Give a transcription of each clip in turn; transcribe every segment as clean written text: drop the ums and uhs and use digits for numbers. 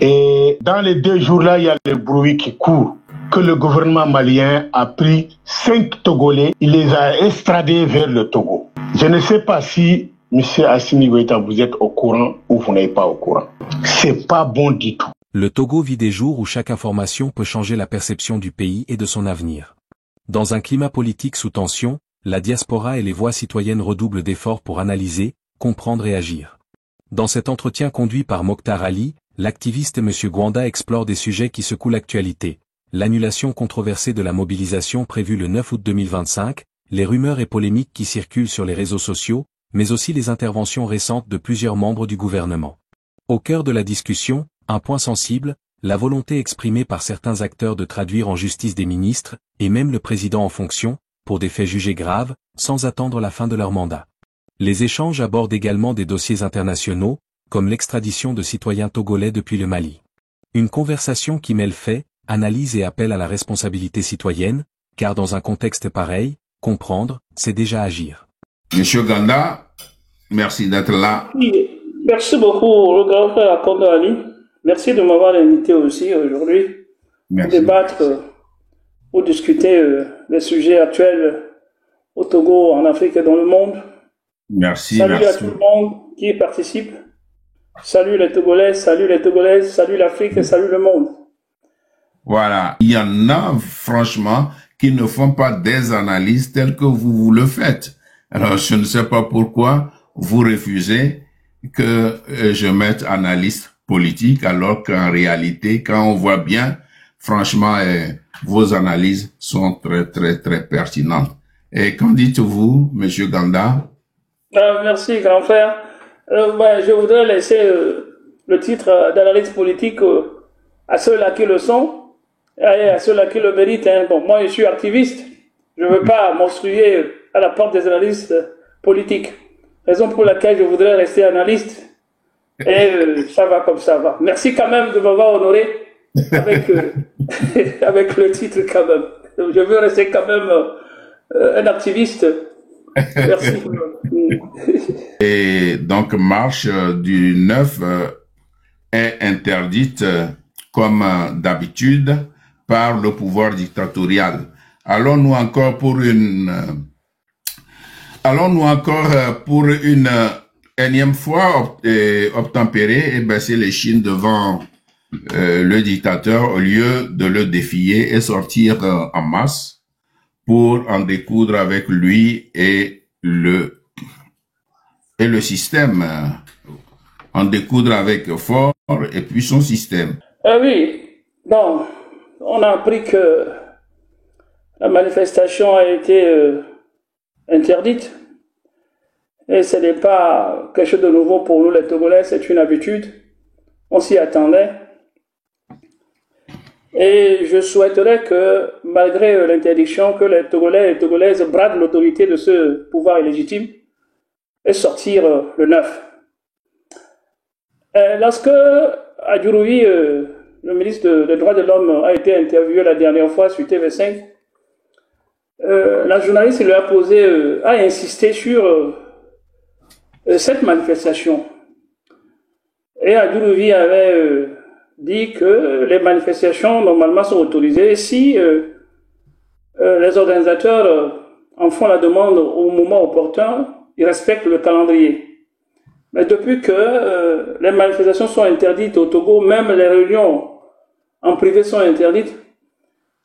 Et dans les 2 jours-là, il y a le bruit qui court que le gouvernement malien a pris 5 Togolais, il les a extradés vers le Togo. Je ne sais pas si, M. Assimi Goïta, vous êtes au courant ou vous n'êtes pas au courant. C'est pas bon du tout. Le Togo vit des jours où chaque information peut changer la perception du pays et de son avenir. Dans un climat politique sous tension, la diaspora et les voix citoyennes redoublent d'efforts pour analyser, comprendre et agir. Dans cet entretien conduit par Mokhtar Ali, l'activiste M. Gwanda explore des sujets qui secouent l'actualité. L'annulation controversée de la mobilisation prévue le 9 août 2025, les rumeurs et polémiques qui circulent sur les réseaux sociaux, mais aussi les interventions récentes de plusieurs membres du gouvernement. Au cœur de la discussion, un point sensible, la volonté exprimée par certains acteurs de traduire en justice des ministres, et même le président en fonction, pour des faits jugés graves, sans attendre la fin de leur mandat. Les échanges abordent également des dossiers internationaux, comme l'extradition de citoyens togolais depuis le Mali. Une conversation qui mêle faits, analyse et appelle à la responsabilité citoyenne, car dans un contexte pareil, comprendre, c'est déjà agir. Monsieur Gwanda, merci d'être là. Oui, merci beaucoup, le grand frère Akondo Ali. Merci de m'avoir invité aussi aujourd'hui pour débattre, pour discuter des sujets actuels au Togo, en Afrique et dans le monde. Merci. Salut à tout le monde qui participe. Salut les Togolais, salut les Togolaises, salut l'Afrique et salut le monde. Voilà, il y en a franchement qui ne font pas des analyses telles que vous le faites. Alors je ne sais pas pourquoi vous refusez que je mette analyste politique alors qu'en réalité, quand on voit bien, franchement, vos analyses sont très pertinentes. Et qu'en dites-vous, Monsieur Gwanda? Merci, grand frère. Je voudrais laisser le titre d'analyse politique à ceux-là qui le sont et à ceux-là qui le méritent. Bon, moi, je suis activiste. Je ne veux pas m'obstruer à la porte des analystes politiques. Raison pour laquelle je voudrais rester analyste. Et ça va comme ça va. Merci quand même de m'avoir honoré avec, avec le titre quand même. Je veux rester quand même un activiste. Merci. Et donc, marche du 9 est interdite comme d'habitude par le pouvoir dictatorial. Allons-nous encore pour une énième fois obtempérer et baisser les chines devant le dictateur au lieu de le défier et sortir en masse pour en découdre avec lui et le système, en découdre avec fort et puis son système. Oui, bon, on a appris que la manifestation a été interdite et ce n'est pas quelque chose de nouveau pour nous les Togolais, c'est une habitude, on s'y attendait. Et je souhaiterais que, malgré l'interdiction, que les Togolais et les Togolaises bradent l'autorité de ce pouvoir illégitime et sortir le 9. Lorsque Adjuroui, le ministre des Droits de l'Homme, a été interviewé la dernière fois sur TV5, la journaliste lui a insisté sur cette manifestation. Et Adjuroui avait dit que les manifestations normalement sont autorisées si les organisateurs en font la demande au moment opportun, ils respectent le calendrier. Mais depuis que les manifestations sont interdites au Togo, même les réunions en privé sont interdites,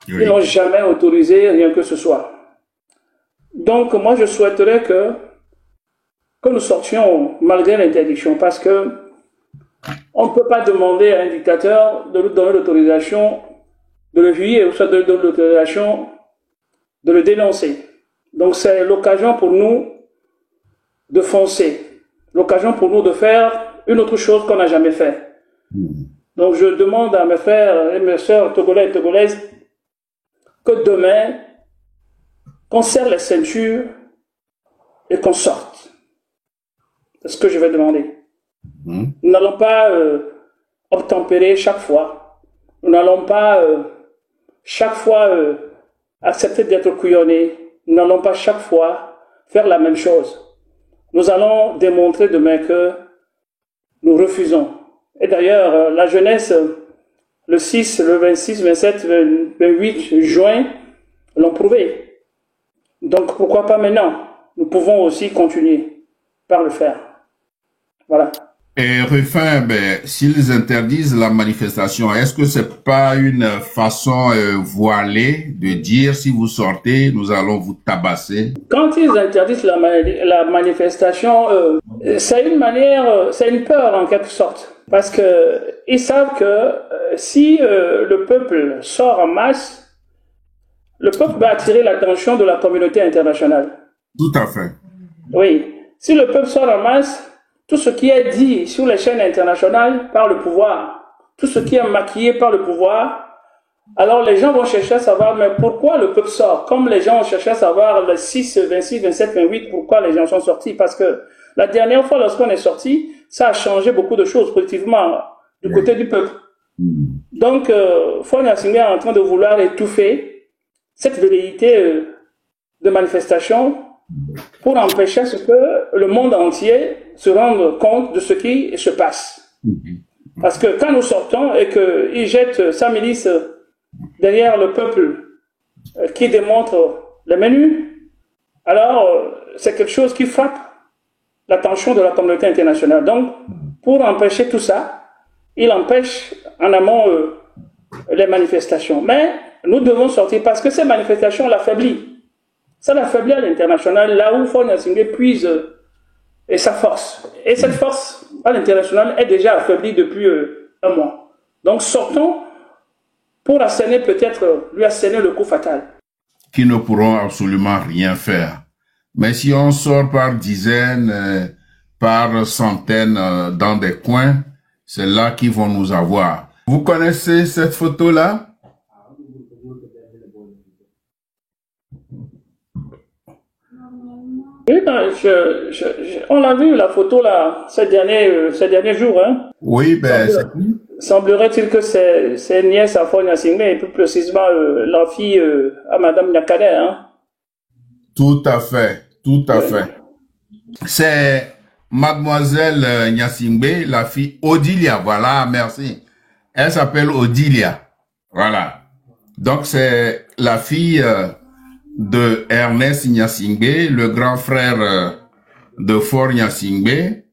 oui. Ils n'ont jamais autorisé rien que ce soit. Donc moi je souhaiterais que nous sortions malgré l'interdiction, parce que on ne peut pas demander à un dictateur de nous donner l'autorisation de le juger ou soit de lui donner l'autorisation de le dénoncer. Donc c'est l'occasion pour nous de foncer, l'occasion pour nous de faire une autre chose qu'on n'a jamais fait. Donc je demande à mes frères et mes sœurs togolais et togolaises que demain, qu'on serre les ceintures et qu'on sorte. C'est ce que je vais demander. Nous n'allons pas obtempérer chaque fois. Nous n'allons pas chaque fois accepter d'être couillonnés. Nous n'allons pas chaque fois faire la même chose. Nous allons démontrer demain que nous refusons Et d'ailleurs, la jeunesse, le 6, le 26, 27, 28 juin, l'ont prouvé. Donc pourquoi pas maintenant? Nous pouvons aussi continuer par le faire. Voilà. Et Rufin, s'ils interdisent la manifestation, est-ce que c'est pas une façon voilée de dire si vous sortez, nous allons vous tabasser? Quand ils interdisent la manifestation, c'est une manière, c'est une peur en quelque sorte. Parce que ils savent que si le peuple sort en masse, le peuple va attirer l'attention de la communauté internationale. Tout à fait. Oui. Si le peuple sort en masse, tout ce qui est dit sur les chaînes internationales par le pouvoir, tout ce qui est maquillé par le pouvoir, alors les gens vont chercher à savoir, mais pourquoi le peuple sort? Comme les gens ont cherché à savoir le 6, 26, 27, 28, pourquoi les gens sont sortis? Parce que la dernière fois, lorsqu'on est sorti, ça a changé beaucoup de choses positivement du côté du peuple. Donc, Faure Gnassingbé est en train de vouloir étouffer cette velléité de manifestation pour empêcher à ce que le monde entier se rende compte de ce qui se passe. Parce que quand nous sortons et qu'ils jettent sa milice derrière le peuple qui démontre les menus, alors c'est quelque chose qui frappe l'attention de la communauté internationale. Donc, pour empêcher tout ça, il empêche en amont les manifestations. Mais nous devons sortir parce que ces manifestations l'affaiblissent. Ça l'affaiblit à l'international, là où Faure Gnassingbé puise et sa force. Et cette force à l'international est déjà affaiblie depuis un mois. Donc sortons pour asséner peut-être, lui asséner le coup fatal. Qui ne pourront absolument rien faire. Mais si on sort par dizaines, par centaines dans des coins, c'est là qu'ils vont nous avoir. Vous connaissez cette photo-là? Oui, on l'a vu, la photo, là, ces derniers jours. Hein. Oui, Semblerait-il que c'est nièce à Faure Gnassingbé, et plus précisément la fille à Madame Nyakade. Hein. Tout à fait, tout à fait. C'est Mademoiselle Gnassingbé, la fille Odilia, voilà, merci. Elle s'appelle Odilia, voilà. Donc c'est la fille de Ernest Gnassingbé, le grand frère de Faure Gnassingbé,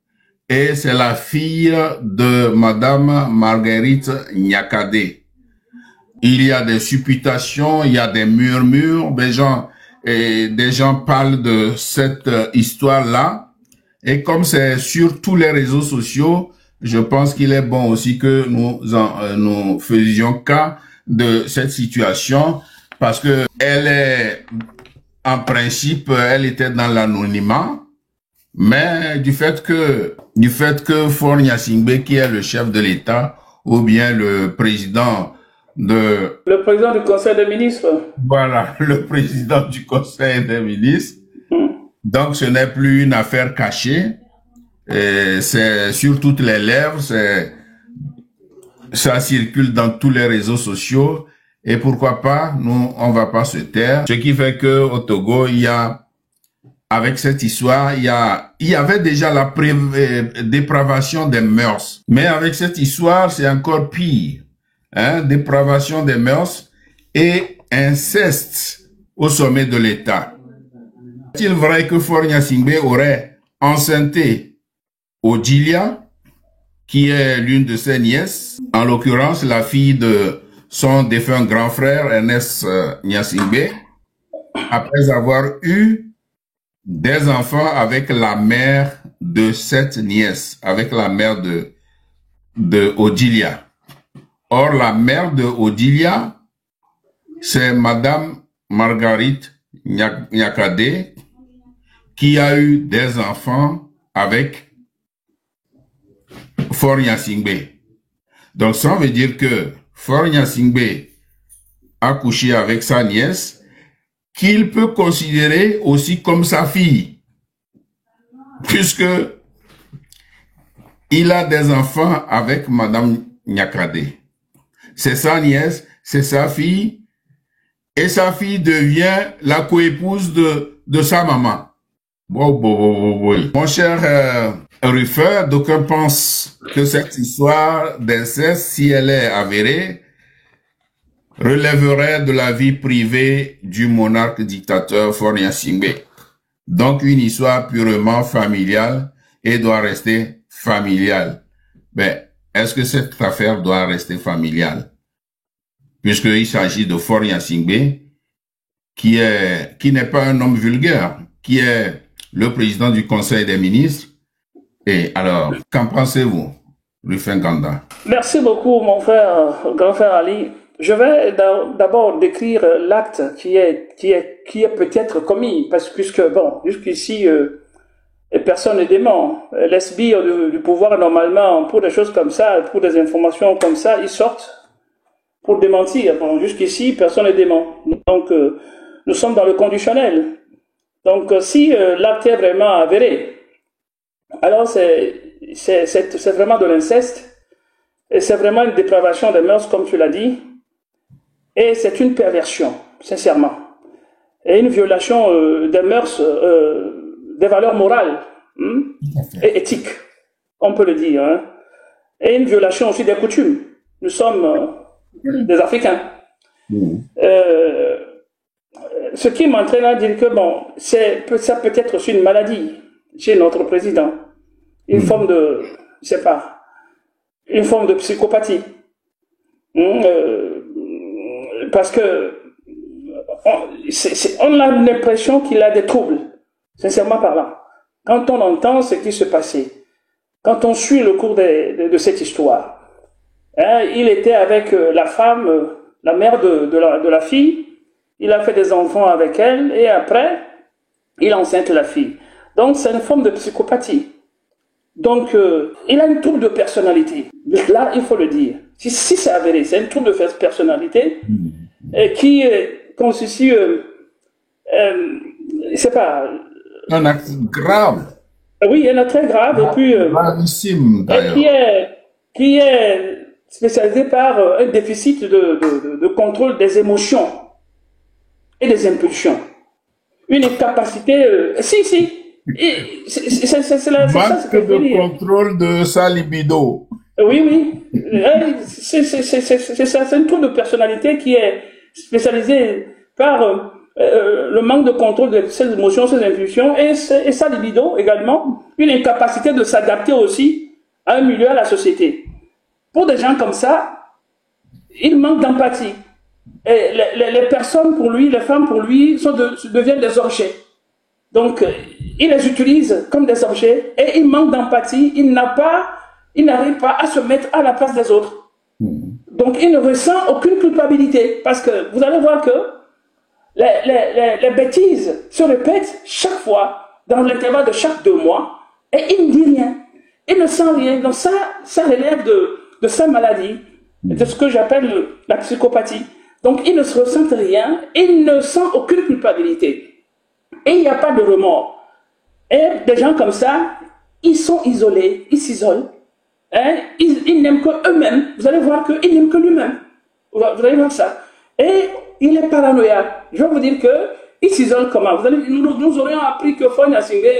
et c'est la fille de Madame Marguerite Nyakade. Il y a des supputations, il y a des murmures, des gens parlent de cette histoire-là, et comme c'est sur tous les réseaux sociaux, je pense qu'il est bon aussi que nous faisions cas de cette situation, parce que elle est, en principe, elle était dans l'anonymat, mais du fait que Faure Gnassingbé, qui est le chef de l'État, ou bien le président du Conseil des ministres. Voilà, le président du Conseil des ministres. Donc, ce n'est plus une affaire cachée. C'est sur toutes les lèvres, ça circule dans tous les réseaux sociaux. Et pourquoi pas, nous, on va pas se taire. Ce qui fait que au Togo, avec cette histoire, il y avait déjà la dépravation des mœurs. Mais avec cette histoire, c'est encore pire. Hein, dépravation des mœurs et inceste au sommet de l'État. Est-il vrai que Faure Gnassingbé aurait enceinté Odilia, qui est l'une de ses nièces, en l'occurrence la fille de son défunt grand frère Ernest Gnassingbé, après avoir eu des enfants avec la mère de cette nièce, avec la mère de Odilia. Or, la mère de Odilia, c'est Madame Marguerite Nyakade, qui a eu des enfants avec Faure Gnassingbé. Donc, ça veut dire que Faure Gnassingbé a couché avec sa nièce, qu'il peut considérer aussi comme sa fille, puisque il a des enfants avec Madame Nyakade. C'est sa nièce, c'est sa fille, et sa fille devient la coépouse de sa maman. Mon cher Ruffer, d'aucuns pensent que cette histoire d'inceste, si elle est avérée, relèverait de la vie privée du monarque dictateur Faure Gnassingbé. Donc une histoire purement familiale et doit rester familiale. Mais est-ce que cette affaire doit rester familiale? Puisqu'il s'agit de Faure Gnassingbé, qui n'est pas un homme vulgaire, qui est le président du Conseil des ministres. Et alors, qu'en pensez-vous, Rufin Kanda? Merci beaucoup, mon frère, grand frère Ali. Je vais d'abord décrire l'acte qui est peut-être commis, parce que puisque bon, jusqu'ici, personne n'est dément. Les sbires du pouvoir, normalement, pour des choses comme ça, pour des informations comme ça, ils sortent pour démentir. Bon, jusqu'ici, personne n'est dément. Donc, nous sommes dans le conditionnel. Donc, si l'acte est vraiment avéré, alors c'est vraiment de l'inceste, et c'est vraiment une dépravation des mœurs, comme tu l'as dit, et c'est une perversion, sincèrement, et une violation des mœurs, des valeurs morales et éthiques, on peut le dire, hein, et une violation aussi des coutumes. Nous sommes des Africains. Ce qui m'entraîne à dire que bon, ça peut être aussi une maladie chez notre président, une forme de, je sais pas, une forme de psychopathie, parce que on a l'impression qu'il a des troubles, sincèrement parlant. Quand on entend ce qui se passait, quand on suit le cours de cette histoire, hein, il était avec la femme, la mère de la fille. Il a fait des enfants avec elle et après, il enceinte la fille. Donc, c'est une forme de psychopathie. Donc, il a une trouble de personnalité. Là, il faut le dire. Si c'est avéré, c'est une trouble de personnalité qui constitue, c'est pas... Un acte grave. Oui, un acte très grave. Et puis, gravissime, d'ailleurs. Qui est spécialisé par un déficit de contrôle des émotions et des impulsions. Une incapacité... C'est ça manque de contrôle de sa libido. Oui. C'est ça. C'est un trouble de personnalité qui est spécialisé par le manque de contrôle de ses émotions, ses impulsions et sa libido également. Une incapacité de s'adapter aussi à un milieu, à la société. Pour des gens comme ça, il manque d'empathie. Et les personnes pour lui, les femmes pour lui, deviennent des objets. Donc, il les utilise comme des objets et il manque d'empathie. Il n'arrive pas à se mettre à la place des autres. Donc, il ne ressent aucune culpabilité parce que vous allez voir que les bêtises se répètent chaque fois dans l'intervalle de chaque 2 mois et il ne dit rien. Il ne sent rien. Donc, ça relève de sa maladie, de ce que j'appelle la psychopathie. Donc, il ne se ressent rien, il ne sent aucune culpabilité. Et il n'y a pas de remords. Et des gens comme ça, ils sont isolés, ils s'isolent. Hein? Ils n'aiment que eux-mêmes. Vous allez voir qu'il n'aime que lui-même. Vous allez voir ça. Et il est paranoïaque. Je vais vous dire qu'il s'isole comment. Nous aurions appris que Faure Gnassingbé,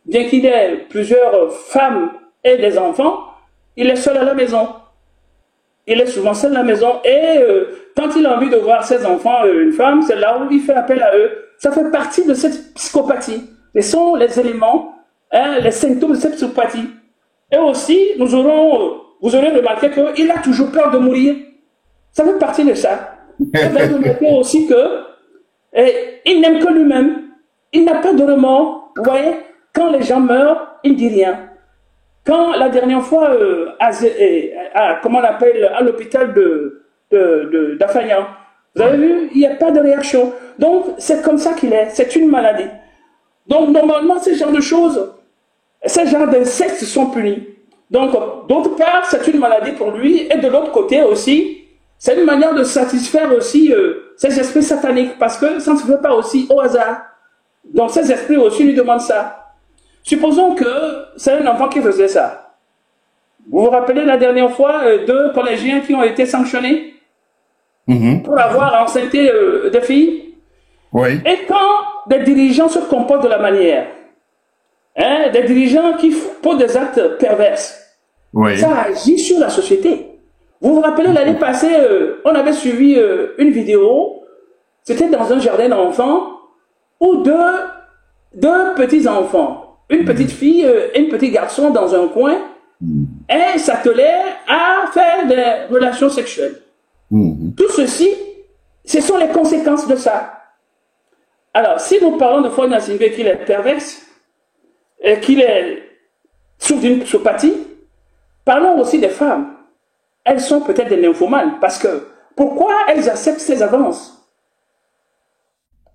bien qu'il ait plusieurs femmes et des enfants, il est seul à la maison. Il est souvent seul à la maison et quand il a envie de voir ses enfants, une femme, c'est là où il fait appel à eux. Ça fait partie de cette psychopathie. Ce sont les éléments, les symptômes de cette psychopathie. Et aussi, vous aurez remarqué qu'il a toujours peur de mourir. Ça fait partie de ça. Vous avez remarqué aussi il n'aime que lui-même. Il n'a pas de remords. Vous voyez, quand les gens meurent, il ne dit rien. Quand la dernière fois, comment on appelle, à l'hôpital d'Afagnan, vous avez vu, il n'y a pas de réaction. Donc, c'est comme ça qu'il est. C'est une maladie. Donc, normalement, ce genre de choses, ces genres d'insectes sont punis. Donc, d'autre part, c'est une maladie pour lui. Et de l'autre côté aussi, c'est une manière de satisfaire aussi ces esprits sataniques. Parce que ça ne se fait pas aussi au hasard. Donc, ces esprits aussi lui demandent ça. Supposons que c'est un enfant qui faisait ça. Vous vous rappelez la dernière fois 2 collégiens qui ont été sanctionnés pour avoir enceinté des filles? Oui. Et quand des dirigeants se comportent de la manière, hein, des dirigeants qui posent des actes pervers. Oui. Ça agit sur la société. Vous vous rappelez, l'année passée, on avait suivi une vidéo, c'était dans un jardin d'enfants, où deux petits-enfants, une petite fille et un petit garçon dans un coin, et s'attelaient à faire des relations sexuelles. Tout ceci, ce sont les conséquences de ça. Alors, si nous parlons de Faure Gnassingbé qu'il est perverse, et qu'il est souffre d'une psychopathie, parlons aussi des femmes. Elles sont peut-être des nymphomanes, parce que pourquoi elles acceptent ces avances?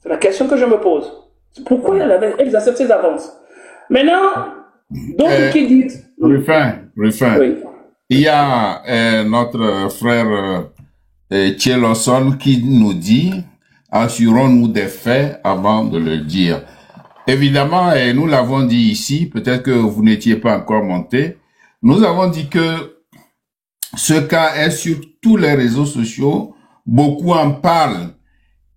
C'est la question que je me pose. Pourquoi elles acceptent ces avances? Maintenant, d'autres qui disent... Ruffin. Oui. Il y a notre frère Tchelosson qui nous dit, assurons-nous des faits avant de le dire. Évidemment, et nous l'avons dit ici, peut-être que vous n'étiez pas encore monté, nous avons dit que ce cas est sur tous les réseaux sociaux, beaucoup en parlent,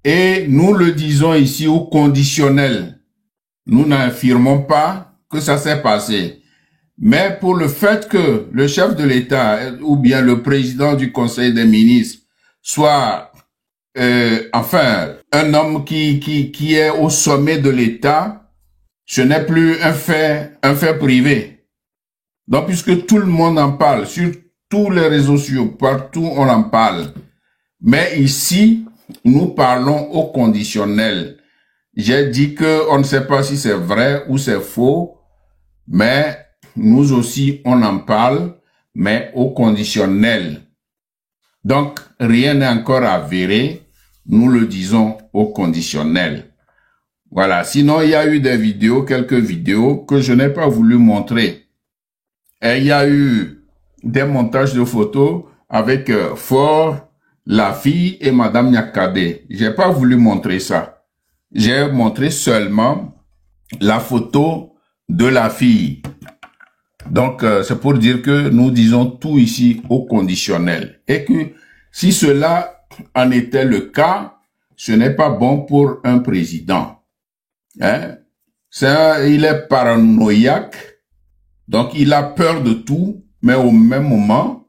et nous le disons ici au conditionnel. Nous n'affirmons pas que ça s'est passé. Mais pour le fait que le chef de l'État ou bien le président du Conseil des ministres soit, enfin, un homme qui est au sommet de l'État, ce n'est plus un fait privé. Donc, puisque tout le monde en parle, sur tous les réseaux sociaux, partout on en parle. Mais ici, nous parlons au conditionnel. J'ai dit que on ne sait pas si c'est vrai ou c'est faux, mais nous aussi, on en parle, mais au conditionnel. Donc, rien n'est encore avéré, nous le disons au conditionnel. Voilà, sinon il y a eu des vidéos, quelques vidéos que je n'ai pas voulu montrer. Et il y a eu des montages de photos avec Faure, la fille et Madame Niakhaté. J'ai pas voulu montrer ça. J'ai montré seulement la photo de la fille. Donc, c'est pour dire que nous disons tout ici au conditionnel. Et que si cela en était le cas, ce n'est pas bon pour un président. Hein? Il est paranoïaque, donc il a peur de tout, mais au même moment,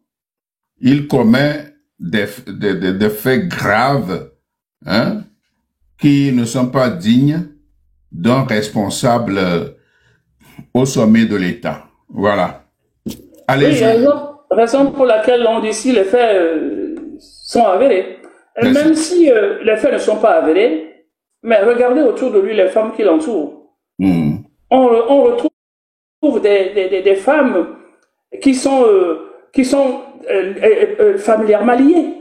il commet des faits graves, hein, qui ne sont pas dignes d'un responsable au sommet de l'État. Voilà. Allez. Oui, raison pour laquelle on dit si les faits sont avérés. Et même si les faits ne sont pas avérés, mais regardez autour de lui les femmes qui l'entourent. On retrouve des femmes qui sont familièrement liées.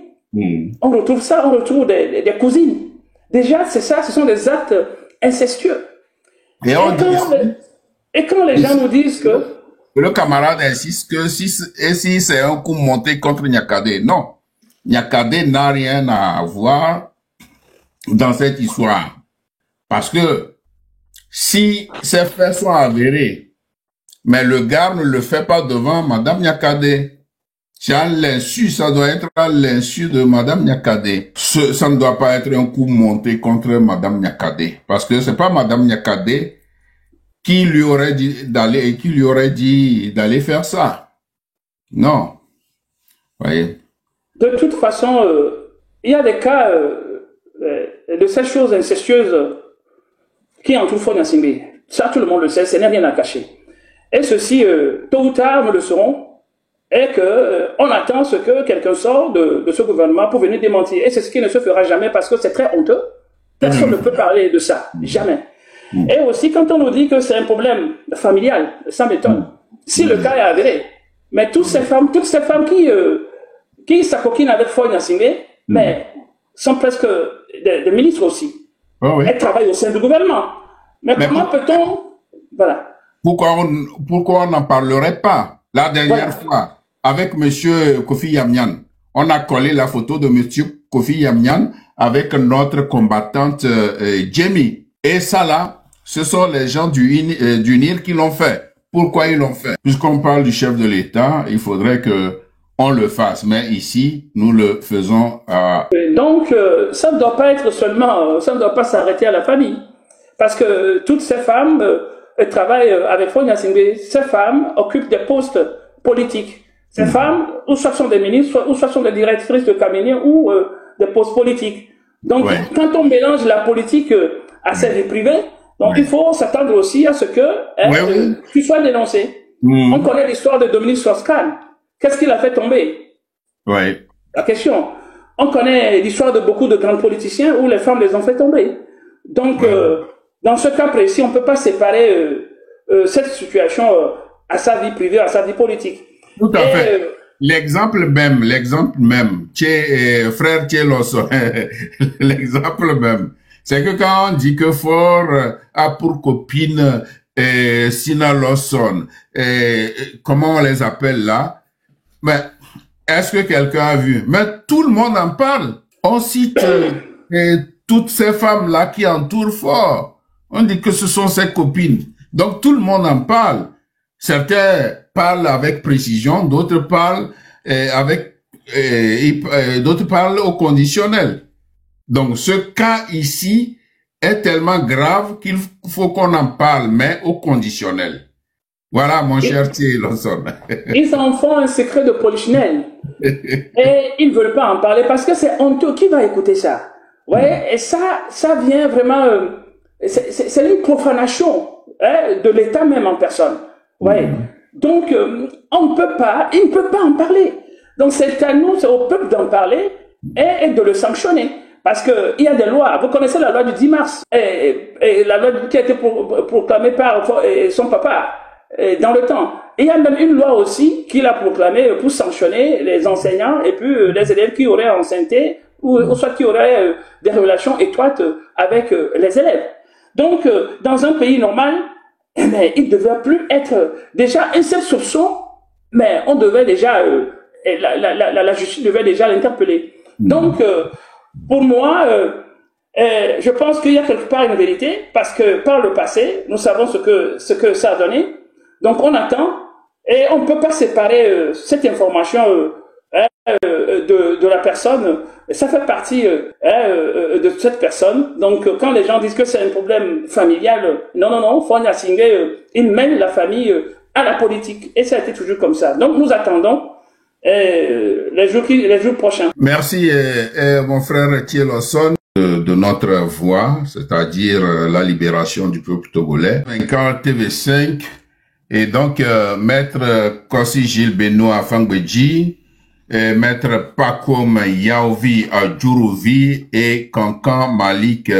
On retrouve ça, on retrouve des cousines. Déjà, c'est ça, ce sont des actes incestueux. Et quand les gens nous disent que... Le camarade insiste que si c'est un coup monté contre Niakhaté, non. Niakhaté n'a rien à voir dans cette histoire. Parce que si ces faits sont avérés, mais le gars ne le fait pas devant Madame Niakhaté, c'est à l'insu, ça doit être à l'insu de Madame Niakhaté. Ça ne doit pas être un coup monté contre Madame Niakhaté. Parce que c'est pas Madame Niakhaté qui lui aurait dit d'aller faire ça. Non. Voyez. De toute façon, il y a des cas de ces choses incestueuses qui entourent Faure Gnassingbé. Ça, tout le monde le sait, ce n'est rien à cacher. Et ceci, tôt ou tard, nous le saurons, et on attend ce que quelqu'un sorte de ce gouvernement pour venir démentir. Et c'est ce qui ne se fera jamais parce que c'est très honteux. Personne ne peut parler de ça, jamais. Et aussi, quand on nous dit que c'est un problème familial, ça m'étonne. Si le cas est avéré, mais toutes ces femmes qui s'acoquinent avec Faure Gnassingbé, mais sont presque des ministres aussi. Oh oui. Elles travaillent au sein du gouvernement. Mais comment peut-on... Voilà. Pourquoi on n'en parlerait pas? La dernière fois, avec monsieur Kofi Yamyan, on a collé la photo de monsieur Kofi Yamyan avec notre combattante Jamie. Et ça là, ce sont les gens du NIR qui l'ont fait. Pourquoi ils l'ont fait? Puisqu'on parle du chef de l'État, il faudrait que on le fasse. Mais ici, nous le faisons à... Donc, ça ne doit pas être seulement... ça ne doit pas s'arrêter à la famille. Parce que toutes ces femmes travaillent avec Faure Gnassingbé, ces femmes occupent des postes politiques. Ces femmes, ou soit sont des ministres, ou soit sont des directrices de cabinet, ou des postes politiques. Donc, quand on mélange la politique à sa vie privée, donc il faut s'attendre aussi à ce que tu sois dénoncé. On connaît l'histoire de Dominique Strauss-Kahn. Qu'est-ce qu'il a fait tomber? La question. On connaît l'histoire de beaucoup de grands politiciens où les femmes les ont fait tomber. Donc, dans ce cas précis, on ne peut pas séparer cette situation à sa vie privée, à sa vie politique. Tout à fait. L'exemple même, frère Tchélosso, l'exemple même, c'est que quand on dit que Faure a pour copine Sina Lawson, comment on les appelle là, mais est-ce que quelqu'un a vu? Mais tout le monde en parle. On cite toutes ces femmes-là qui entourent Faure. On dit que ce sont ses copines. Donc tout le monde en parle. Certains parlent avec précision, d'autres parlent d'autres parlent au conditionnel. Donc ce cas ici est tellement grave qu'il faut qu'on en parle, mais au conditionnel. Voilà, mon cher Thierry Lawson. Ils en font un secret de polichinelle. Et ils ne veulent pas en parler parce que c'est honteux. Qui va écouter ça? Et ça vient vraiment... c'est une profanation de l'État même en personne. Donc, il ne peut pas en parler. Donc, c'est à nous, c'est au peuple d'en parler et de le sanctionner. Parce que il y a des lois. Vous connaissez la loi du 10 mars et la loi qui a été proclamée par son papa dans le temps. Et il y a même une loi aussi qu'il a proclamée pour sanctionner les enseignants et puis les élèves qui auraient enceinté ou soit qui auraient des relations étroites avec les élèves. Donc, dans un pays normal, il ne devait plus être déjà un seul soupçon, mais on devait déjà, la justice devait déjà l'interpeller. Donc, pour moi, je pense qu'il y a quelque part une vérité, parce que par le passé, nous savons ce que ça a donné. Donc, on attend, et on ne peut pas séparer cette information de la personne. Ça fait partie de cette personne. Donc, quand les gens disent que c'est un problème familial, non, Faure Gnassingbé, il mène la famille à la politique. Et ça a été toujours comme ça. Donc, nous attendons les jours prochains. Merci, mon frère Thierry Lawson, de notre voix, c'est-à-dire la libération du peuple togolais. Vainqueur TV5, et donc maître Kossi Gilles Benoît Fangbeji, maître Pakom Yaovi Adjurouvi et Kankan Malik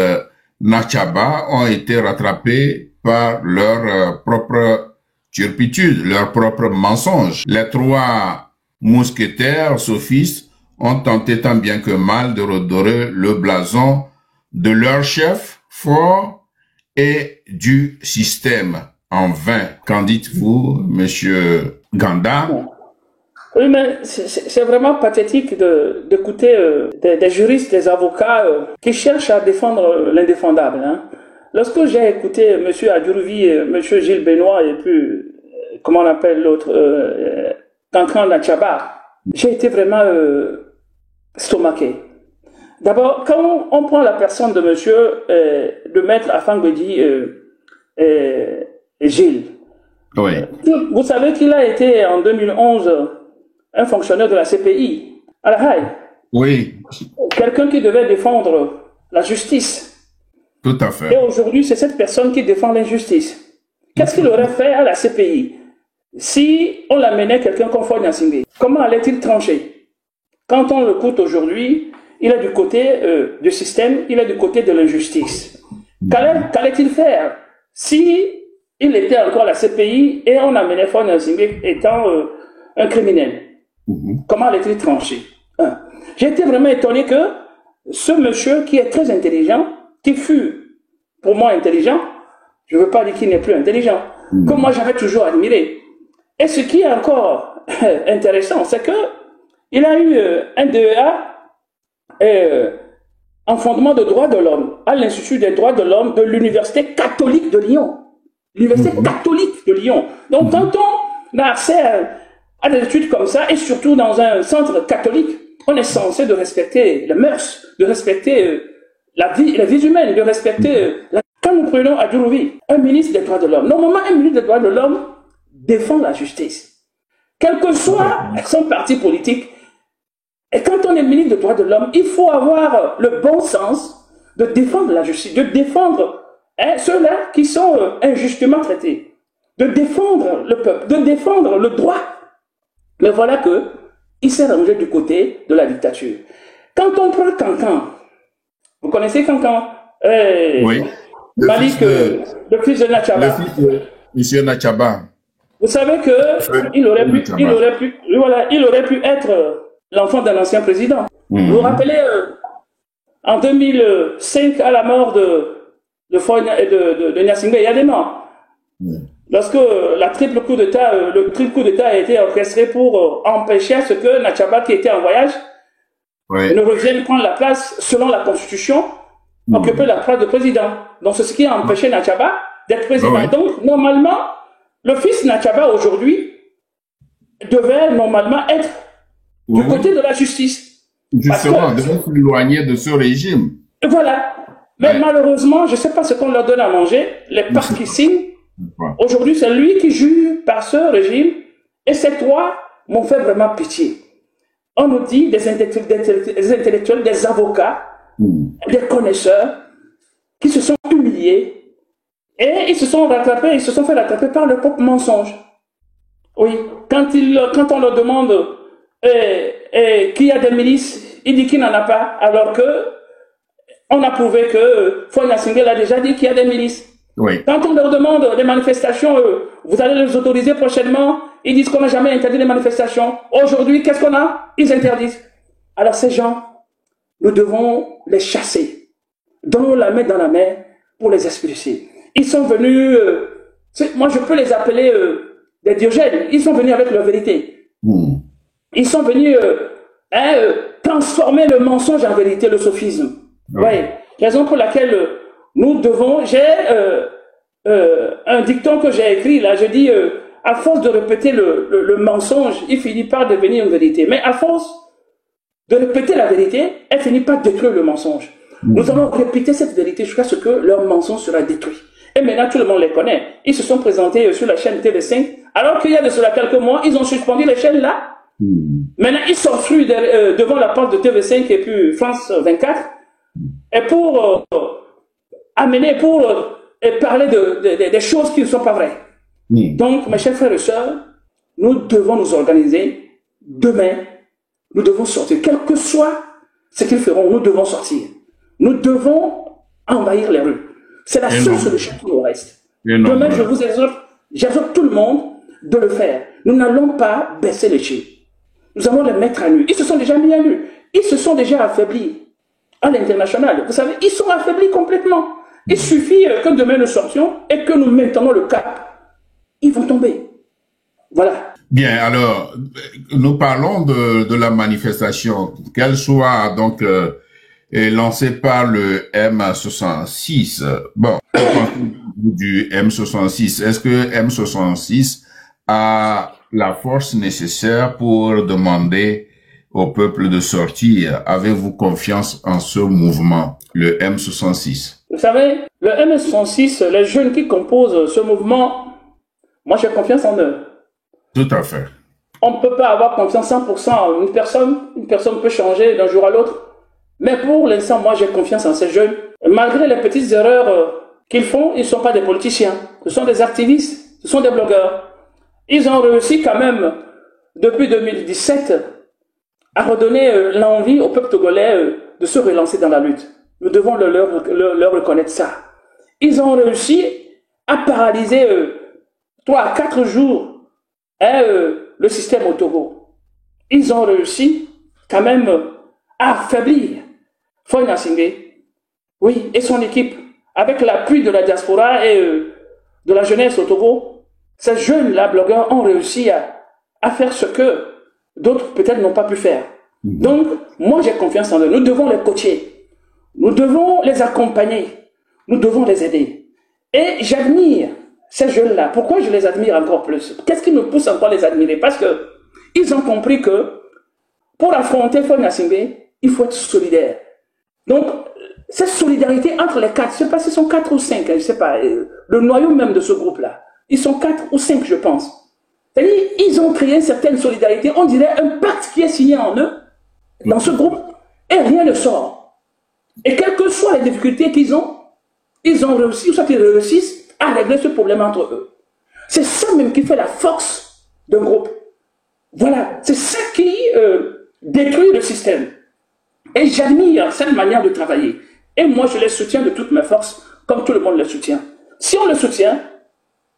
Nachaba ont été rattrapés par leur propre turpitude, leur propre mensonge. Les trois mousquetaires sophistes ont tenté tant bien que mal de redorer le blason de leur chef Faure et du système. En vain. Qu'en dites-vous, monsieur Ganda? Oui, mais c'est vraiment pathétique d'écouter des juristes, des avocats qui cherchent à défendre l'indéfendable. Lorsque j'ai écouté monsieur Adjurouvi, monsieur Gilles Benoît et puis, comment on appelle l'autre, Kankan Nachaba, j'ai été vraiment stomaqué. D'abord, quand on prend la personne de monsieur, de maître Afangbeji Gilles, vous savez qu'il a été en 2011 un fonctionnaire de la CPI à la Haye. Oui. Quelqu'un qui devait défendre la justice. Tout à fait. Et aujourd'hui, c'est cette personne qui défend l'injustice. Qu'est-ce qu'il aurait fait à la CPI si on l'amenait quelqu'un comme Faure Gnassingbé? Comment allait-il trancher? Quand on l'écoute aujourd'hui, il est du côté du système, il est du côté de l'injustice. Qu'allait-il faire si il était encore à la CPI et on amenait Faure Gnassingbé étant un criminel? Comment allait-il trancher? J'ai été vraiment étonné que ce monsieur qui est très intelligent, qui fut pour moi intelligent, je ne veux pas dire qu'il n'est plus intelligent, que moi j'avais toujours admiré. Et ce qui est encore intéressant, c'est que il a eu un DEA en fondement de droits de l'homme à l'Institut des droits de l'homme de l'Université catholique de Lyon. L'Université catholique de Lyon. Donc quand on a accès à des études comme ça, et surtout dans un centre catholique, on est censé de respecter les mœurs, de respecter la vie humaine, de respecter... Quand nous prenons Adjouroubi, un ministre des droits de l'homme. Normalement, un ministre des droits de l'homme défend la justice. Quel que soit son parti politique, et quand on est ministre des droits de l'homme, il faut avoir le bon sens de défendre la justice, de défendre ceux-là qui sont injustement traités, de défendre le peuple, de défendre le droit. Mais voilà que il s'est rangé du côté de la dictature. Quand on prend Cancan, vous connaissez Cancan? Oui. Malik, le fils de Nachaba. Le fils de M. Nachaba. Vous savez que il aurait pu être l'enfant d'un ancien président. Vous vous rappelez, en 2005, à la mort de Gnassingbé Yadema, lorsque le triple coup d'État a été orchestré pour empêcher à ce que Nachaba, qui était en voyage, ne revienne prendre la place, selon la Constitution, occuper la place de président. Donc, c'est ce qui a empêché Nachaba d'être président. Donc, normalement, le fils Nachaba, aujourd'hui, devait normalement être du côté de la justice. Justement, devait s'éloigner de ce régime. Voilà. Mais malheureusement, je ne sais pas ce qu'on leur donne à manger, les parkissines. Aujourd'hui, c'est lui qui jure par ce régime. Et ces trois m'ont fait vraiment pitié. On nous dit des intellectuels, des avocats, des connaisseurs qui se sont humiliés et ils se sont fait rattraper par le propre mensonge. Oui, quand on leur demande qu'il y a des milices, il dit qu'il n'en a pas, alors que on a prouvé que Foy Singel a déjà dit qu'il y a des milices. Oui. Quand on leur demande des manifestations, vous allez les autoriser prochainement, ils disent qu'on n'a jamais interdit les manifestations. Aujourd'hui, qu'est-ce qu'on a? Ils interdisent. Alors ces gens, nous devons les chasser. Donnons la main dans la main pour les expulser. Ils sont venus, moi je peux les appeler des Diogènes, ils sont venus avec leur vérité. Ils sont venus transformer le mensonge en vérité, le sophisme. Ouais. Raison pour laquelle nous devons, j'ai un dicton que j'ai écrit là, je dis, à force de répéter le mensonge, il finit par devenir une vérité. Mais à force de répéter la vérité, elle finit par détruire le mensonge. Nous allons répéter cette vérité jusqu'à ce que leur mensonge sera détruit. Et maintenant, tout le monde les connaît. Ils se sont présentés sur la chaîne TV5, alors qu'il y a de cela quelques mois, ils ont suspendu les chaînes là. Maintenant, ils sont fruits devant la porte de TV5 et puis France 24, et pour parler des choses qui ne sont pas vraies. Donc, mes chers frères et sœurs, nous devons nous organiser. Demain, nous devons sortir. Quel que soit ce qu'ils feront, nous devons sortir. Nous devons envahir les rues. C'est la seule solution qui nous reste. Demain, j'exhorte tout le monde de le faire. Nous n'allons pas baisser les chiens. Nous allons les mettre à nu. Ils se sont déjà mis à nu. Ils se sont déjà affaiblis à l'international. Vous savez, ils sont affaiblis complètement. Il suffit que demain nous sortions et que nous maintenons le cap. Ils vont tomber. Voilà. Bien, alors, nous parlons de la manifestation, qu'elle soit donc lancée par le M66. Bon, du M66, est-ce que M66 a la force nécessaire pour demander au peuple de sortir? Avez-vous confiance en ce mouvement, le M66? Vous savez, le M66, les jeunes qui composent ce mouvement, moi j'ai confiance en eux. Tout à fait. On ne peut pas avoir confiance 100% en une personne. Une personne peut changer d'un jour à l'autre. Mais pour l'instant, moi j'ai confiance en ces jeunes. Malgré les petites erreurs qu'ils font, ils ne sont pas des politiciens. Ce sont des activistes, ce sont des blogueurs. Ils ont réussi quand même, depuis 2017, à redonner l'envie au peuple togolais de se relancer dans la lutte. Nous devons leur reconnaître ça. Ils ont réussi à paralyser 3 à 4 jours le système au Togo. Ils ont réussi quand même à affaiblir Foy Gnassingbé, oui, et son équipe, avec l'appui de la diaspora et de la jeunesse au Togo. Ces jeunes-là, blogueurs, ont réussi à faire ce que d'autres peut-être n'ont pas pu faire. Donc, moi j'ai confiance en eux. Nous devons les coacher. Nous devons les accompagner. Nous devons les aider. Et j'admire ces jeunes-là. Pourquoi je les admire encore plus? Qu'est-ce qui me pousse encore à les admirer? Parce que ils ont compris que pour affronter Foy Gnassingbé, il faut être solidaire. Donc, cette solidarité entre les quatre, je ne sais pas s'ils sont 4 ou 5, je ne sais pas, le noyau même de ce groupe-là, ils sont 4 ou 5, je pense. C'est-à-dire, ils ont créé une certaine solidarité, on dirait un pacte qui est signé en eux, dans ce groupe, et rien ne sort. Et quelles que soient les difficultés qu'ils ont réussi, ou soit ils réussissent à régler ce problème entre eux. C'est ça même qui fait la force d'un groupe. Voilà, c'est ça qui détruit le système. Et j'admire cette manière de travailler. Et moi, je les soutiens de toutes mes forces, comme tout le monde les soutient. Si on les soutient,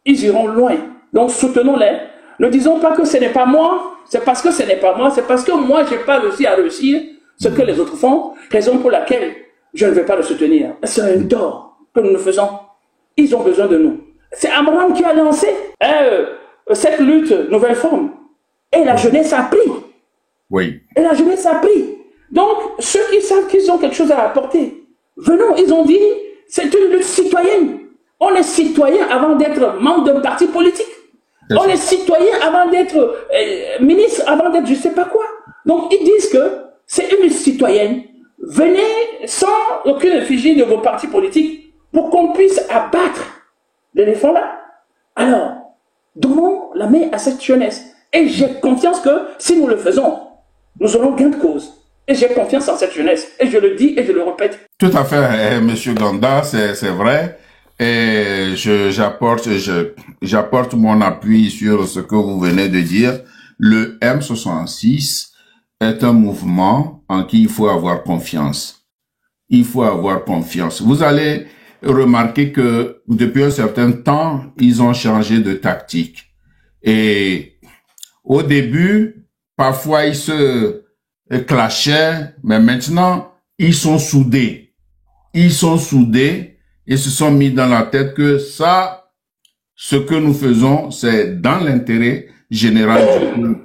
ils iront loin. Donc, soutenons-les. Ne disons pas que ce n'est pas moi, c'est parce que ce n'est pas moi, c'est parce que moi, je n'ai pas réussi à réussir ce que les autres font, raison pour laquelle je ne vais pas le soutenir. C'est un tort que nous faisons. Ils ont besoin de nous. C'est Abraham qui a lancé cette lutte nouvelle forme. Et la jeunesse a pris. Oui. Et la jeunesse a pris. Donc, ceux qui savent qu'ils ont quelque chose à apporter, venons, ils ont dit, c'est une lutte citoyenne. On est citoyen avant d'être membre d'un parti politique. On est citoyen avant d'être ministre, avant d'être je ne sais pas quoi. Donc, ils disent que c'est une lutte citoyenne. Venez sans aucune effigie de vos partis politiques pour qu'on puisse abattre l'éléphant là. Alors, donnons la main à cette jeunesse. Et j'ai confiance que si nous le faisons, nous aurons gain de cause. Et j'ai confiance en cette jeunesse. Et je le dis et je le répète. Tout à fait, Monsieur Ganda, c'est vrai. Et j'apporte mon appui sur ce que vous venez de dire. Le M66 est un mouvement en qui il faut avoir confiance. Il faut avoir confiance. Vous allez remarquer que depuis un certain temps, ils ont changé de tactique. Et au début, parfois ils se clashaient, mais maintenant, ils sont soudés. Ils sont soudés et se sont mis dans la tête que ça, ce que nous faisons, c'est dans l'intérêt général du peuple.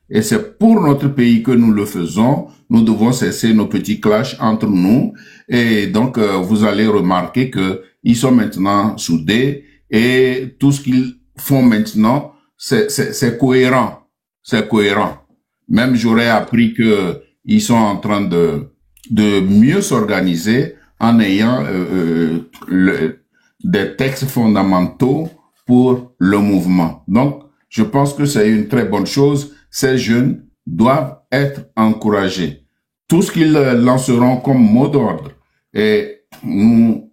Et c'est pour notre pays que nous le faisons. Nous devons cesser nos petits clashs entre nous. Et donc, vous allez remarquer que ils sont maintenant soudés et tout ce qu'ils font maintenant, c'est cohérent. C'est cohérent. Même j'aurais appris que ils sont en train de mieux s'organiser en ayant des textes fondamentaux pour le mouvement. Donc, je pense que c'est une très bonne chose. Ces jeunes doivent être encouragés. Tout ce qu'ils lanceront comme mot d'ordre, et nous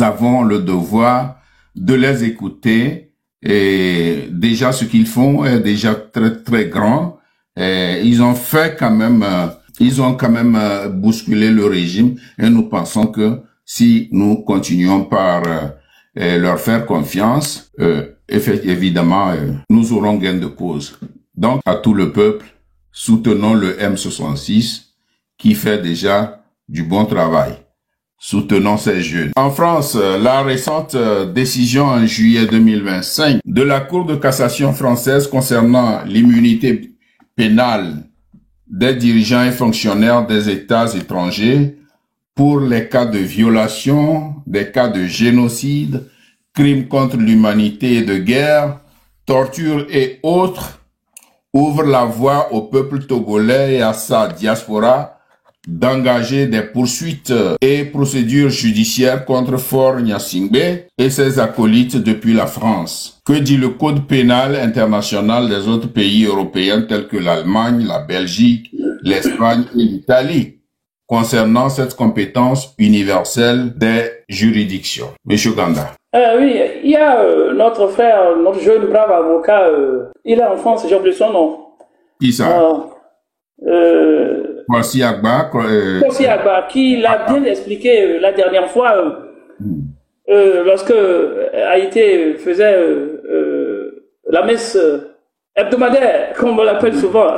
avons le devoir de les écouter. Et déjà, ce qu'ils font est déjà très, très grand. Et ils ont quand même bousculé le régime et nous pensons que si nous continuons par leur faire confiance, évidemment, nous aurons gain de cause. Donc, à tout le peuple, soutenons le M66 qui fait déjà du bon travail. Soutenons ces jeunes. En France, la récente décision en juillet 2025 de la Cour de cassation française concernant l'immunité pénale des dirigeants et fonctionnaires des États étrangers pour les cas de violation, des cas de génocide, crimes contre l'humanité et de guerre, torture et autres, ouvre la voie au peuple togolais et à sa diaspora d'engager des poursuites et procédures judiciaires contre Faure Gnassingbé et ses acolytes depuis la France. Que dit le Code pénal international des autres pays européens tels que l'Allemagne, la Belgique, l'Espagne et l'Italie concernant cette compétence universelle des juridictions? Monsieur Ganda. Oui, il y a notre frère, notre jeune brave avocat, il est en France, j'ai oublié son nom. Qui ça? Kwasi Agba, qui l'a bien expliqué la dernière fois lorsque Haïti faisait la messe hebdomadaire, comme on l'appelle souvent.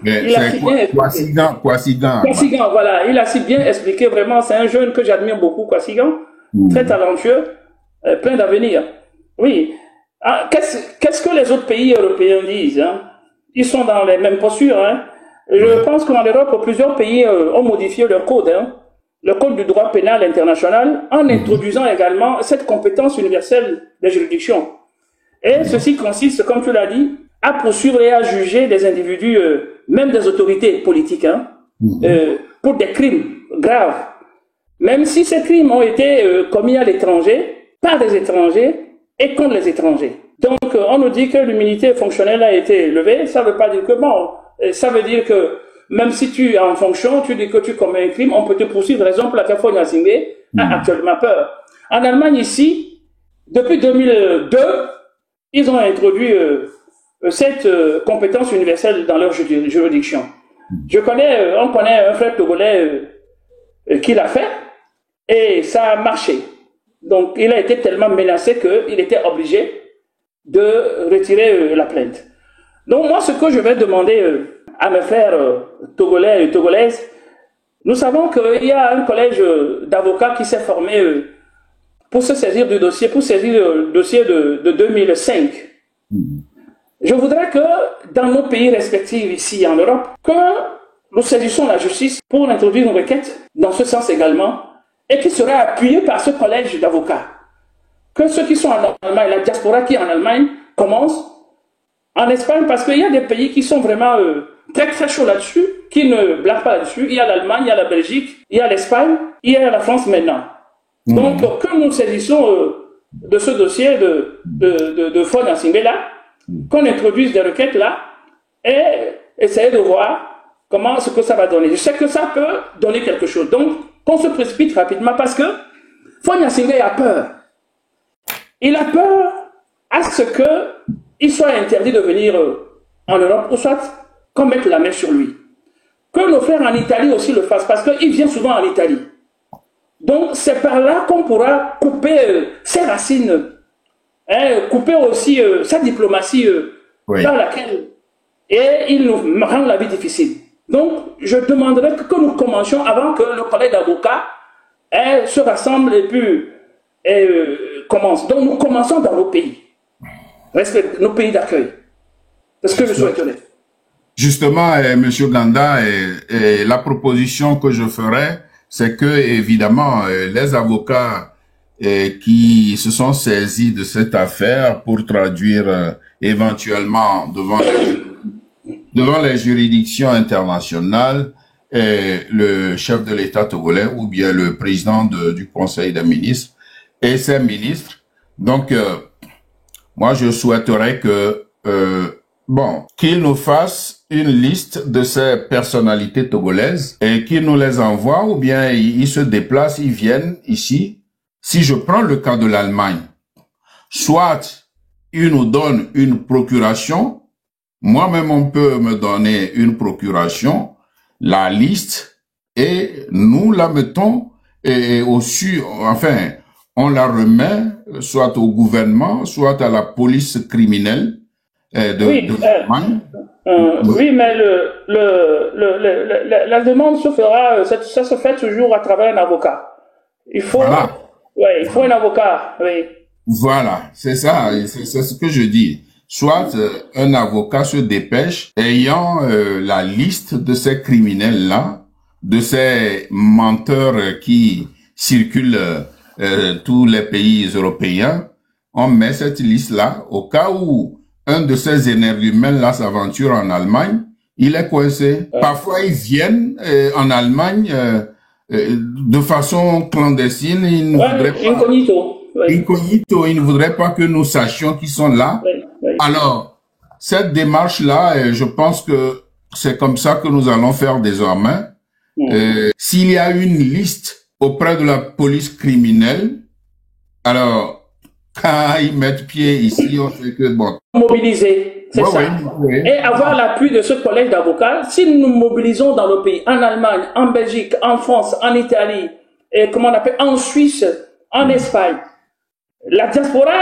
Il a si bien expliqué. Kwasigan, voilà, il a si bien expliqué, vraiment, c'est un jeune que j'admire beaucoup, Kwasigan, très talentueux, plein d'avenir. Oui. Ah, qu'est-ce que les autres pays européens disent, hein? Ils sont dans les mêmes postures, hein? Je pense qu'en Europe, plusieurs pays ont modifié leur code, hein, le code du droit pénal international, en introduisant également cette compétence universelle des juridictions. Et ceci consiste, comme tu l'as dit, à poursuivre et à juger des individus, même des autorités politiques, hein, pour des crimes graves. même si ces crimes ont été commis à l'étranger, par des étrangers et contre les étrangers. Donc, on nous dit que l'immunité fonctionnelle a été levée. Ça ne veut pas dire que bon. Ça veut dire que même si tu es en fonction, tu dis que tu commets un crime, on peut te poursuivre. Raison pour laquelle Fonia Singbe a actuellement peur. En Allemagne, ici, depuis 2002, ils ont introduit cette compétence universelle dans leur juridiction. On connaît un frère togolais qui l'a fait et ça a marché. Donc, il a été tellement menacé qu'il était obligé de retirer la plainte. Donc, moi, ce que je vais demander à mes frères togolais et togolaises, nous savons qu'il y a un collège d'avocats qui s'est formé pour se saisir du dossier, pour saisir le dossier de 2005. Je voudrais que dans nos pays respectifs ici en Europe, que nous saisissions la justice pour introduire une requête dans ce sens également et qui sera appuyée par ce collège d'avocats. Que ceux qui sont en Allemagne, la diaspora qui est en Allemagne, commence en Espagne parce qu'il y a des pays qui sont vraiment très très chauds là-dessus, qui ne blaguent pas là-dessus. Il y a l'Allemagne, il y a la Belgique, il y a l'Espagne, il y a la France maintenant. Donc que nous saisissons de ce dossier de Fonia Singbe là, qu'on introduise des requêtes là et essayer de voir ce que ça va donner. Je sais que ça peut donner quelque chose. Donc, qu'on se précipite rapidement parce que Fonia Singbe a peur. Il a peur à ce qu'il soit interdit de venir en Europe ou soit qu'on mette la main sur lui. Que nos frères en Italie aussi le fassent parce qu'il vient souvent en Italie. Donc, c'est par là qu'on pourra couper ses racines, couper aussi sa diplomatie dans laquelle il nous rend la vie difficile. Donc, je demanderais que nous commencions avant que le collège d'avocats se rassemble et puis commence. Donc, nous commençons dans nos pays. Nos pays d'accueil. C'est ce que je souhaiterais. Justement, M. Ganda, la proposition que je ferais, c'est que, évidemment, les avocats qui se sont saisis de cette affaire pour traduire éventuellement devant les juridictions internationales, le chef de l'État togolais ou bien le président du Conseil des ministres et ses ministres. Donc, moi, je souhaiterais que, qu'ils nous fassent une liste de ces personnalités togolaises et qu'ils nous les envoient ou bien ils se déplacent, ils viennent ici. Si je prends le cas de l'Allemagne, soit ils nous donnent une procuration, moi-même on peut me donner une procuration, la liste, et nous la mettons on la remet soit au gouvernement, soit à la police criminelle de l'Allemagne. Oui, mais la demande se fera, ça se fait toujours à travers un avocat. Il faut, il faut un avocat, oui. Voilà, c'est ça, c'est ce que je dis. Soit un avocat se dépêche ayant la liste de ces criminels-là, de ces menteurs qui circulent tous les pays européens, on met cette liste-là au cas où un de ces énergumènes-là s'aventure en Allemagne, il est coincé. Parfois, ils viennent en Allemagne de façon clandestine. Ils ne voudraient pas, incognito, ils ne voudraient pas que nous sachions qu'ils sont là. Alors, cette démarche-là, je pense que c'est comme ça que nous allons faire désormais. S'il y a une liste auprès de la police criminelle, alors, quand ils mettent pied ici, on sait que bon. Mobiliser, c'est ça. Et avoir l'appui de ce collège d'avocats. Si nous nous mobilisons dans nos pays, en Allemagne, en Belgique, en France, en Italie, et comment on appelle, en Suisse, en Espagne, la diaspora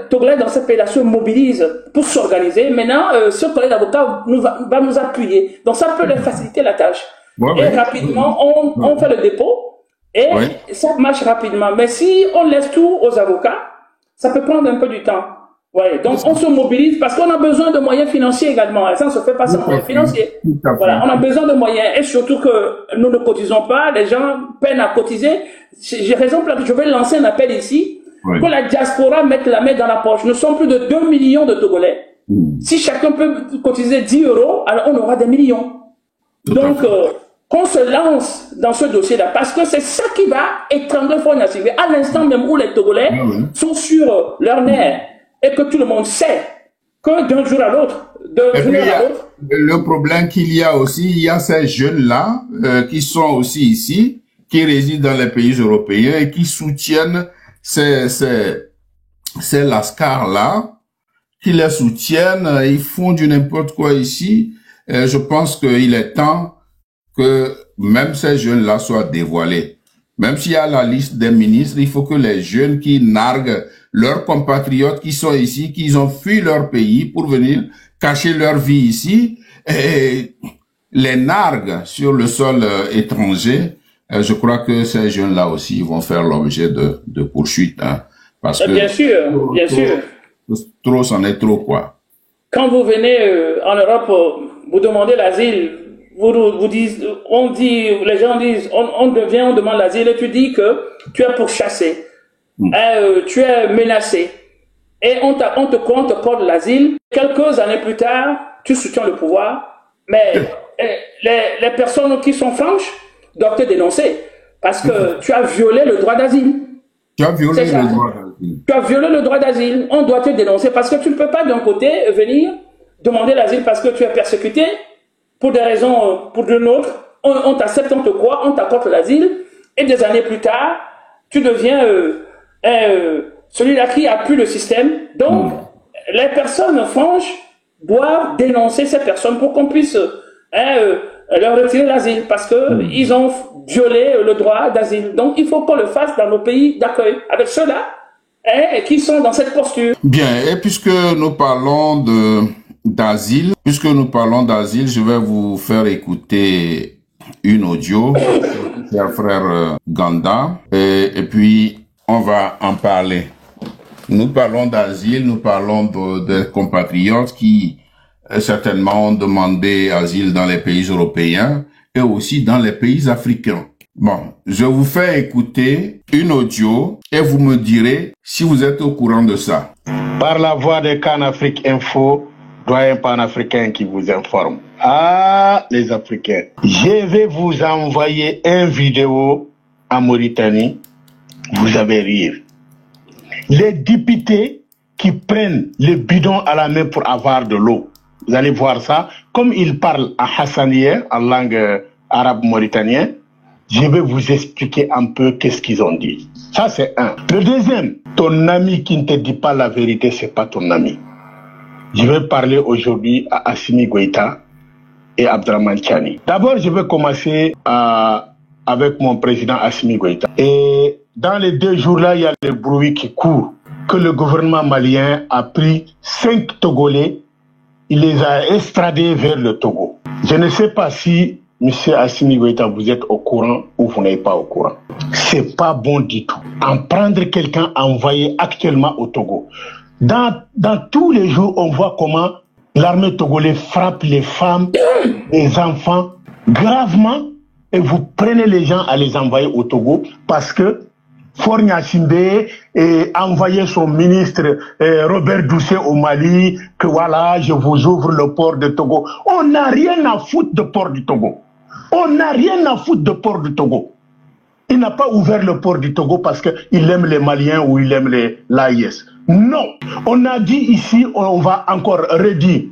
togolaise dans ces pays-là se mobilise pour s'organiser. Maintenant, ce collège d'avocats va nous appuyer. Donc, ça peut leur faciliter la tâche. Et rapidement, on fait le dépôt et ça marche rapidement. Mais si on laisse tout aux avocats, ça peut prendre un peu du temps. Donc, on se mobilise parce qu'on a besoin de moyens financiers également. Et ça ne se fait pas sans moyens financiers. Voilà, on a besoin de moyens. Et surtout que nous ne cotisons pas. Les gens peinent à cotiser. J'ai raison pour laquelle je vais lancer un appel ici. Que la diaspora mette la main dans la poche. Nous sommes plus de 2 millions de Togolais. Si chacun peut cotiser 10 €, alors on aura des millions. Donc, qu'on se lance dans ce dossier-là, parce que c'est ça qui va étrangler Faure Gnassingbé à l'instant même où les Togolais sont sur leur nerf et que tout le monde sait que d'un jour à l'autre, le problème qu'il y a aussi, il y a ces jeunes-là qui sont aussi ici, qui résident dans les pays européens et qui soutiennent ces lascars-là, qui les soutiennent, ils font du n'importe quoi ici. Je pense qu'il est temps que même ces jeunes-là soient dévoilés. Même s'il y a la liste des ministres, il faut que les jeunes qui narguent leurs compatriotes qui sont ici, qui ont fui leur pays pour venir cacher leur vie ici, et les narguent sur le sol étranger, je crois que ces jeunes-là aussi vont faire l'objet de poursuites. Hein, parce que bien sûr, bien sûr. Trop, c'en est trop, quoi. Quand vous venez en Europe, vous demandez l'asile, les gens disent, on demande l'asile et tu dis que tu es pourchassé, tu es menacé. Et on te compte l'asile. Quelques années plus tard, tu soutiens le pouvoir. Mais les personnes qui sont franches doivent te dénoncer. Parce que tu as violé le droit d'asile. Tu as violé le droit d'asile. Tu as violé le droit d'asile. On doit te dénoncer. Parce que tu ne peux pas d'un côté venir demander l'asile parce que tu es persécuté. Pour des raisons, pour de l'autre. On t'accepte, on te croit, on t'accorde l'asile. Et des années plus tard, tu deviens... celui-là qui appuie le système. Donc, les personnes franches doivent dénoncer ces personnes pour qu'on puisse leur retirer l'asile parce que ils ont violé le droit d'asile. Donc, il faut qu'on le fasse dans nos pays d'accueil avec ceux-là qui sont dans cette posture. Bien, et puisque nous parlons d'asile, je vais vous faire écouter une audio, cher frère Ganda, et puis on va en parler. Nous parlons d'asile, nous parlons de compatriotes qui certainement ont demandé asile dans les pays européens et aussi dans les pays africains. Bon, je vous fais écouter une audio et vous me direz si vous êtes au courant de ça. Par la voix de Canafrique Info, doyen panafricain qui vous informe. Ah, les Africains. Je vais vous envoyer une vidéo en Mauritanie. Vous allez rire. Les députés qui prennent le bidon à la main pour avoir de l'eau. Vous allez voir ça. Comme ils parlent à Hassaniya, en langue arabe mauritanienne, je vais vous expliquer un peu qu'est-ce qu'ils ont dit. Ça, c'est un. Le deuxième, ton ami qui ne te dit pas la vérité, c'est pas ton ami. Je vais parler aujourd'hui à Assimi Goïta et Abdraman Chani. D'abord, je vais commencer avec mon président Assimi Goïta. Et dans les 2 jours-là, il y a le bruit qui court que le gouvernement malien a pris 5 Togolais, il les a extradés vers le Togo. Je ne sais pas si, M. Assimi Goïta, vous êtes au courant ou vous n'êtes pas au courant. C'est pas bon du tout. En prendre quelqu'un envoyé actuellement au Togo. Dans tous les jours, on voit comment l'armée togolaise frappe les femmes, les enfants gravement et vous prenez les gens à les envoyer au Togo parce que Faure Gnassingbé a envoyé son ministre Robert Doucet au Mali, que voilà, je vous ouvre le port de Togo. On n'a rien à foutre de port du Togo. On n'a rien à foutre de port du Togo. Il n'a pas ouvert le port du Togo parce qu'il aime les Maliens ou il aime l'AIS. Non. On a dit ici, on va encore redire,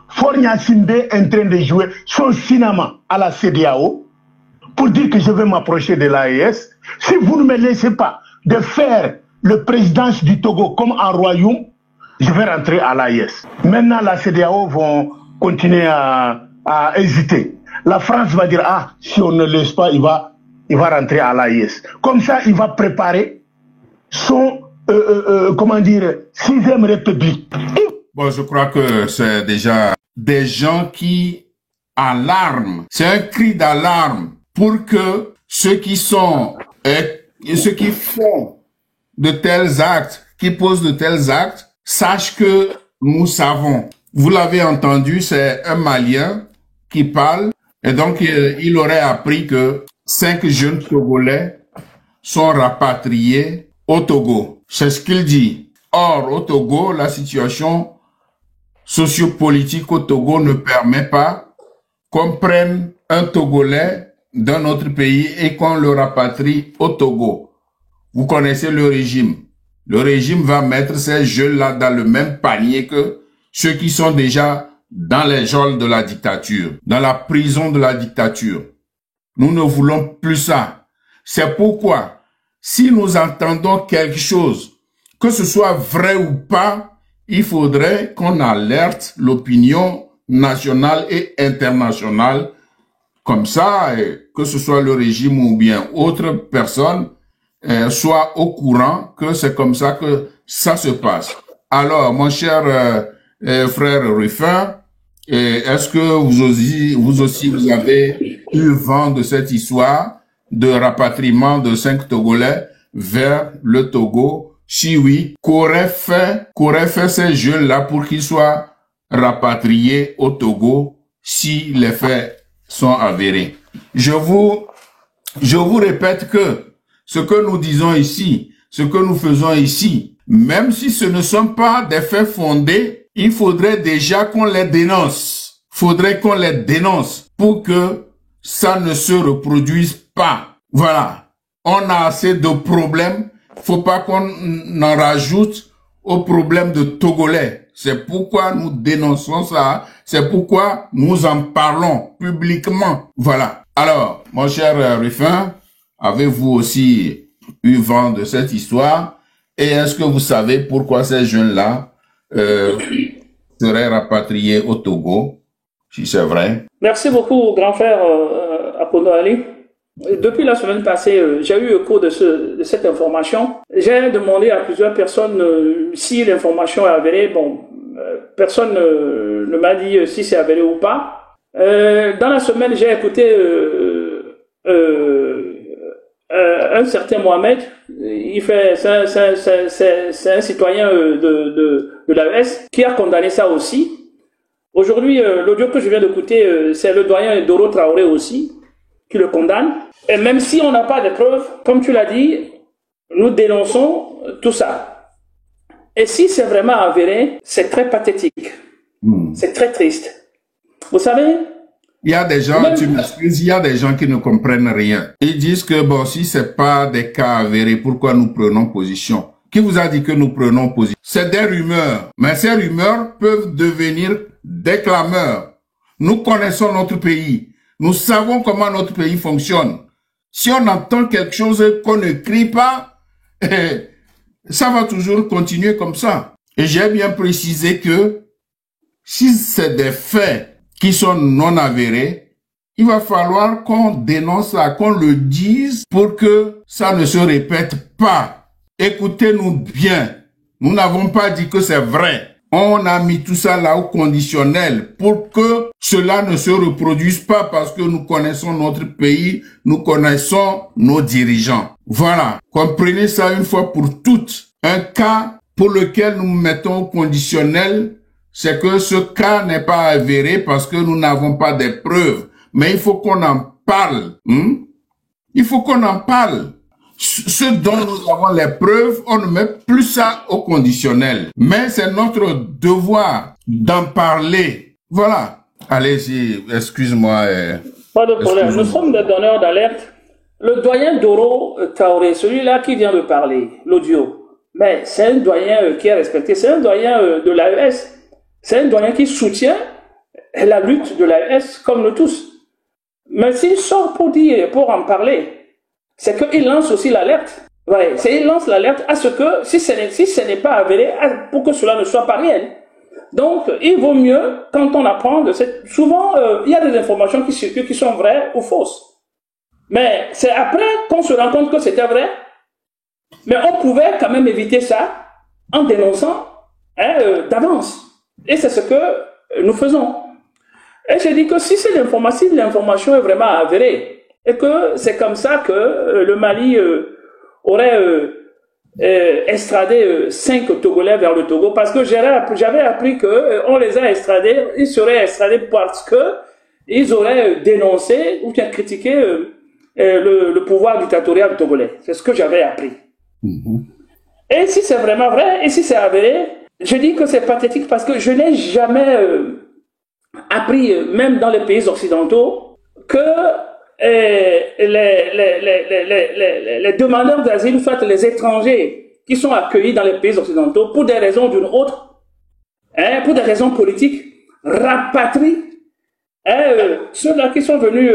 Faure Gnassingbé est en train de jouer son cinéma à la CEDEAO pour dire que je vais m'approcher de l'AIS. Si vous ne me laissez pas de faire le présidence du Togo comme un royaume, je vais rentrer à l'AIS. Maintenant, la CEDEAO vont continuer à hésiter. La France va dire, ah, si on ne laisse pas, il va rentrer à l'AIS. Comme ça, il va préparer son, comment dire, 6e République. Bon, je crois que c'est déjà des gens qui alarment. C'est un cri d'alarme pour que ceux qui font de tels actes, qui posent de tels actes, sachent que nous savons. Vous l'avez entendu, c'est un Malien qui parle, et donc il aurait appris que 5 jeunes Togolais sont rapatriés au Togo. C'est ce qu'il dit. Or, au Togo, la situation sociopolitique au Togo ne permet pas qu'on prenne un Togolais d'un autre pays et qu'on le rapatrie au Togo. Vous connaissez le régime. Le régime va mettre ces jeunes-là dans le même panier que ceux qui sont déjà dans les geôles de la dictature, dans la prison de la dictature. Nous ne voulons plus ça. C'est pourquoi, si nous entendons quelque chose, que ce soit vrai ou pas, il faudrait qu'on alerte l'opinion nationale et internationale, comme ça, que ce soit le régime ou bien autre personne, soit au courant que c'est comme ça que ça se passe. Alors, mon cher frère Ruffin, est-ce que vous aussi vous avez eu vent de cette histoire de rapatriement de 5 Togolais vers le Togo? Si oui, qu'aurait fait ces jeunes-là pour qu'ils soient rapatriés au Togo si les faits sont avérés? Je vous répète que ce que nous disons ici, ce que nous faisons ici, même si ce ne sont pas des faits fondés, il faudrait déjà qu'on les dénonce. Faudrait qu'on les dénonce pour que ça ne se reproduise pas. Voilà. On a assez de problèmes. Faut pas qu'on en rajoute aux problèmes de Togolais. C'est pourquoi nous dénonçons ça. C'est pourquoi nous en parlons publiquement. Voilà. Alors, mon cher Ruffin, avez-vous aussi eu vent de cette histoire? Et est-ce que vous savez pourquoi ces jeunes-là seraient rapatriés au Togo, si c'est vrai? Merci beaucoup, grand frère Apono Ali. Depuis la semaine passée, j'ai eu écho de cette information. J'ai demandé à plusieurs personnes si l'information est avérée. Bon, personne ne m'a dit si c'est avéré ou pas. Dans la semaine, j'ai écouté un certain Mohamed. C'est un citoyen de l'AES qui a condamné ça aussi. Aujourd'hui, l'audio que je viens d'écouter, c'est le doyen Doro Traoré aussi qui le condamne. Et même si on n'a pas de preuves, comme tu l'as dit, nous dénonçons tout ça. Et si c'est vraiment avéré, c'est très pathétique. C'est très triste. Vous savez, il y a des gens, tu m'excuses, il y a des gens qui ne comprennent rien. Ils disent que bon, si c'est pas des cas avérés, pourquoi nous prenons position? Qui vous a dit que nous prenons position? C'est des rumeurs. Mais ces rumeurs peuvent devenir des clameurs. Nous connaissons notre pays. Nous savons comment notre pays fonctionne. Si on entend quelque chose qu'on ne crie pas, ça va toujours continuer comme ça. Et j'ai bien précisé que si c'est des faits qui sont non avérés, il va falloir qu'on dénonce ça, qu'on le dise pour que ça ne se répète pas. Écoutez-nous bien. Nous n'avons pas dit que c'est vrai. On a mis tout ça là au conditionnel pour que cela ne se reproduise pas parce que nous connaissons notre pays, nous connaissons nos dirigeants. Voilà. Comprenez ça une fois pour toutes. Un cas pour lequel nous mettons au conditionnel, c'est que ce cas n'est pas avéré parce que nous n'avons pas de preuves. Mais il faut qu'on en parle. Il faut qu'on en parle. Ce dont nous avons les preuves, on ne met plus ça au conditionnel. Mais c'est notre devoir d'en parler. Voilà. Allez-y, excuse-moi. Pas de problème. Nous sommes des donneurs d'alerte. Le doyen Doro Traoré, celui-là qui vient de parler, l'audio, mais c'est un doyen qui est respecté. C'est un doyen de l'AES. C'est un doyen qui soutient la lutte de l'AES comme nous tous. Mais s'il sort pour en parler, c'est qu'il lance aussi l'alerte. Ouais, il lance l'alerte à ce que, si ce n'est pas avéré, pour que cela ne soit pas réel. Donc, il vaut mieux, quand on apprend de cette... Souvent, il y a des informations qui circulent qui sont vraies ou fausses. Mais c'est après qu'on se rend compte que c'était vrai. Mais on pouvait quand même éviter ça en dénonçant d'avance. Et c'est ce que nous faisons. Et j'ai dit que si l'information est vraiment avérée, et que c'est comme ça que le Mali aurait extradé 5 Togolais vers le Togo, parce que j'avais appris que on les a extradés, ils seraient extradés parce que ils auraient dénoncé ou bien critiqué le pouvoir dictatorial togolais. C'est ce que j'avais appris. Et si c'est vraiment vrai, et si c'est avéré, je dis que c'est pathétique parce que je n'ai jamais appris, même dans les pays occidentaux, que les demandeurs d'asile, soit les étrangers qui sont accueillis dans les pays occidentaux pour des raisons d'une autre, pour des raisons politiques, rapatrient ceux-là qui sont venus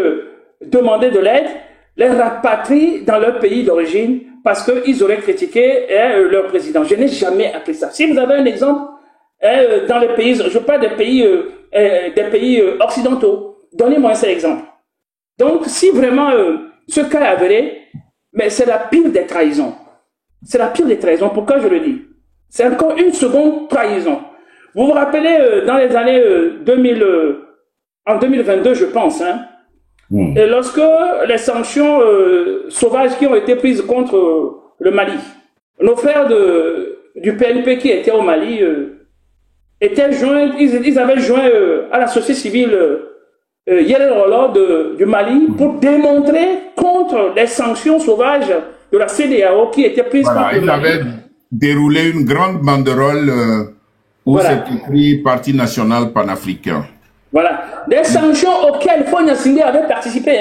demander de l'aide, les rapatrient dans leur pays d'origine parce qu'ils auraient critiqué leur président. Je n'ai jamais appris ça. Si vous avez un exemple dans les pays, je parle des pays occidentaux, donnez-moi un seul exemple. Donc, si vraiment ce cas est avéré, mais c'est la pire des trahisons. C'est la pire des trahisons. Pourquoi je le dis? C'est encore une seconde trahison. Vous vous rappelez, dans les années 2000, en 2022, je pense, et lorsque les sanctions sauvages qui ont été prises contre le Mali, nos frères du PNP qui étaient au Mali étaient joints, ils avaient joint à la société civile Yerel Rolo du Mali pour démontrer contre les sanctions sauvages de la CEDEAO qui étaient prises contre le Mali. Ils avaient déroulé une grande banderole où c'est écrit Parti national panafricain. Voilà. Des sanctions auxquelles Faure Gnassingbé avait participé.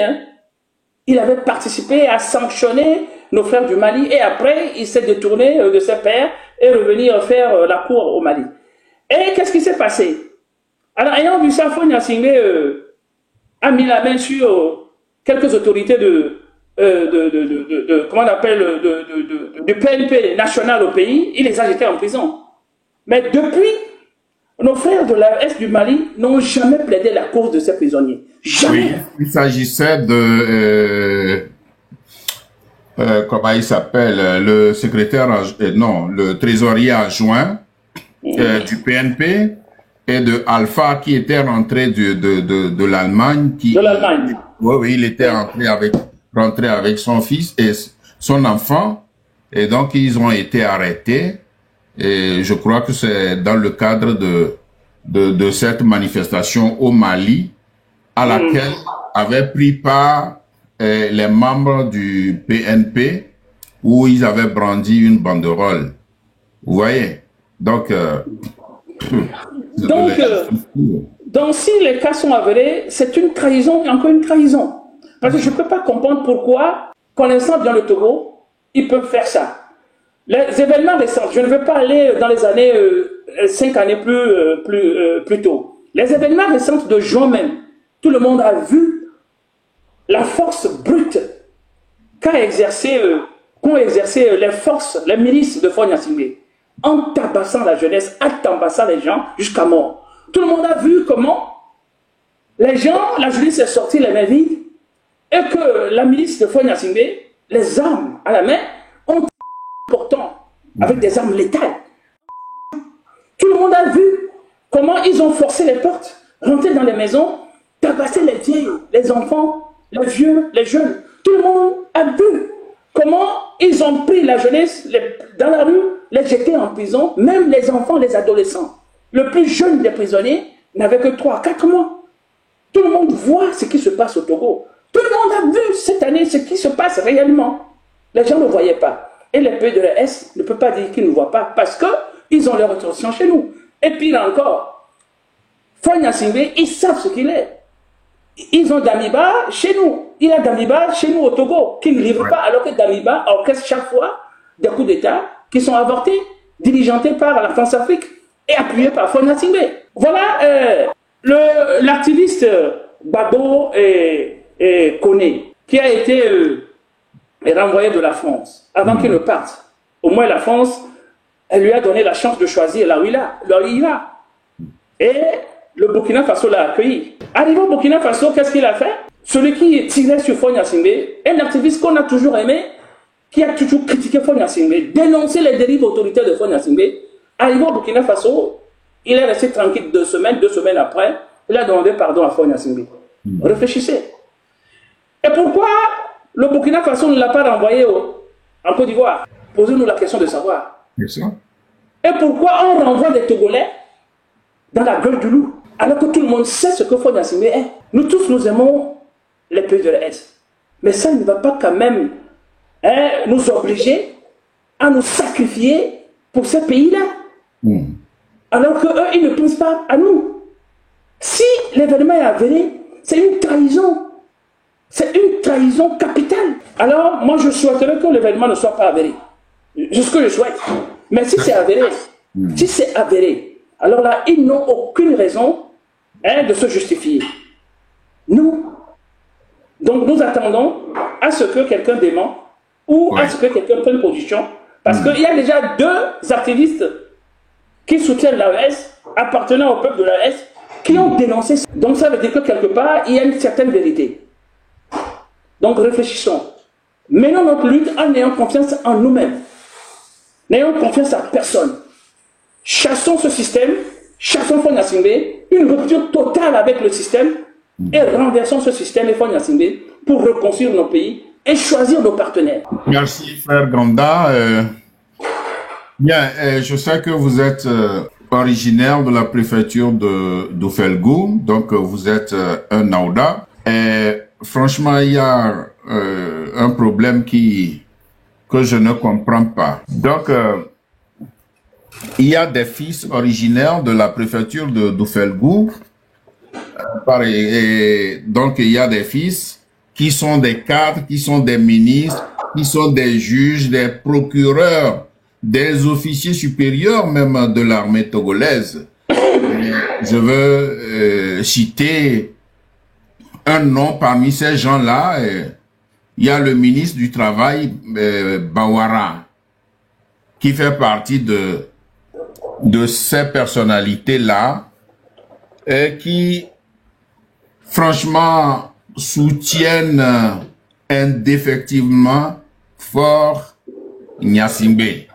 Il avait participé à sanctionner nos frères du Mali et après, il s'est détourné de ses pairs et revenir faire la cour au Mali. Et qu'est-ce qui s'est passé? Alors, ayant vu ça, Faure Gnassingbé a mis la main sur quelques autorités comment on appelle, du PNP national au pays. Il les a jetés en prison. Mais depuis, nos frères de l'Est du Mali n'ont jamais plaidé la cause de ces prisonniers. Jamais. Oui, il s'agissait de... comment il s'appelle? Le secrétaire... non, le trésorier adjoint du PNP et de Alpha qui était rentré de l'Allemagne. De l'Allemagne. Oui, il était rentré avec son fils et son enfant. Et donc, ils ont été arrêtés. Et je crois que c'est dans le cadre de cette manifestation au Mali à laquelle avaient pris part les membres du PNP où ils avaient brandi une banderole. Vous voyez? Donc, donc si les cas sont avérés, c'est une trahison et encore une trahison. Parce que je ne peux pas comprendre pourquoi, connaissant bien le Togo, ils peuvent faire ça. Les événements récents, je ne veux pas aller dans les années 5 années plus tôt. Les événements récents de juin même, tout le monde a vu la force brute qu'ont exercé les forces, les milices de Faure Gnassingbé, en tabassant la jeunesse, en tabassant les gens jusqu'à mort. Tout le monde a vu comment les gens, la jeunesse est sortie les mains vides et que la milice de Faure Gnassingbé, les armes à la main, ont pourtant avec des armes létales. Tout le monde a vu comment ils ont forcé les portes, rentré dans les maisons, tabassé les vieilles, les enfants, les vieux, les jeunes. Tout le monde a vu comment ils ont pris la jeunesse dans la rue, les jeté en prison, même les enfants, les adolescents. Le plus jeune des prisonniers n'avait que 3-4 mois. Tout le monde voit ce qui se passe au Togo. Tout le monde a vu cette année ce qui se passe réellement. Les gens ne voyaient pas. Et les pays de l'Est ne peuvent pas dire qu'ils ne voient pas parce qu'ils ont leur attention chez nous. Et pire encore, Faure Gnassingbé, ils savent ce qu'il est. Ils ont Damiba chez nous. Il a Damiba chez nous au Togo, qui ne livre pas, alors que Damiba orchestre chaque fois des coups d'État qui sont avortés, diligentés par la France-Afrique et appuyés par Faure Gnassingbé. Voilà l'activiste Babo et Koné, qui a été renvoyé de la France avant qu'il ne parte. Au moins la France, elle lui a donné la chance de choisir là où il va. Et le Burkina Faso l'a accueilli. Arrivé au Burkina Faso, qu'est-ce qu'il a fait? Celui qui tirait sur Faure Gnassingbé, un activiste qu'on a toujours aimé, qui a toujours critiqué Faure Gnassingbé, dénoncé les dérives autoritaires de Faure Gnassingbé. Arrivé au Burkina Faso, il est resté tranquille 2 semaines après, il a demandé pardon à Faure Gnassingbé. Réfléchissez. Et pourquoi le Burkina Faso ne l'a pas renvoyé en Côte d'Ivoire? Posez-nous la question de savoir. Et pourquoi on renvoie des Togolais dans la gueule du loup, alors que tout le monde sait ce que Faure Gnassingbé est? Nous tous, nous aimons les pays de l'Est. Mais ça ne va pas quand même nous obliger à nous sacrifier pour ces pays-là. Alors qu'eux, ils ne pensent pas à nous. Si l'événement est avéré, c'est une trahison. C'est une trahison capitale. Alors, moi, je souhaiterais que l'événement ne soit pas avéré. C'est ce que je souhaite. Mais si c'est avéré, alors là, ils n'ont aucune raison de se justifier. Donc nous attendons à ce que quelqu'un dément ou à ce que quelqu'un prenne position. Parce qu'il y a déjà 2 activistes qui soutiennent l'AES, appartenant au peuple de l'AES, qui ont dénoncé. Donc ça veut dire que quelque part, il y a une certaine vérité. Donc réfléchissons. Menons notre lutte en ayant confiance en nous-mêmes. N'ayons confiance à personne. Chassons ce système, chassons Faure Gnassingbé, une rupture totale avec le système, et renversons ce système et Faure Gnassingbé pour reconstruire nos pays et choisir nos partenaires. Merci, frère Ganda. Bien, je sais que vous êtes originaire de la préfecture d'Ofelgou, donc vous êtes un Naouda. Et franchement, il y a un problème que je ne comprends pas. Donc, il y a des fils originaires de la préfecture d'Ofelgou. Donc, il y a des fils qui sont des cadres, qui sont des ministres, qui sont des juges, des procureurs, des officiers supérieurs même de l'armée togolaise. Je veux citer un nom parmi ces gens-là. Il y a le ministre du Travail, Bawara, qui fait partie de ces personnalités-là et qui, franchement, soutiennent indéfectiblement Faure Gnassingbé.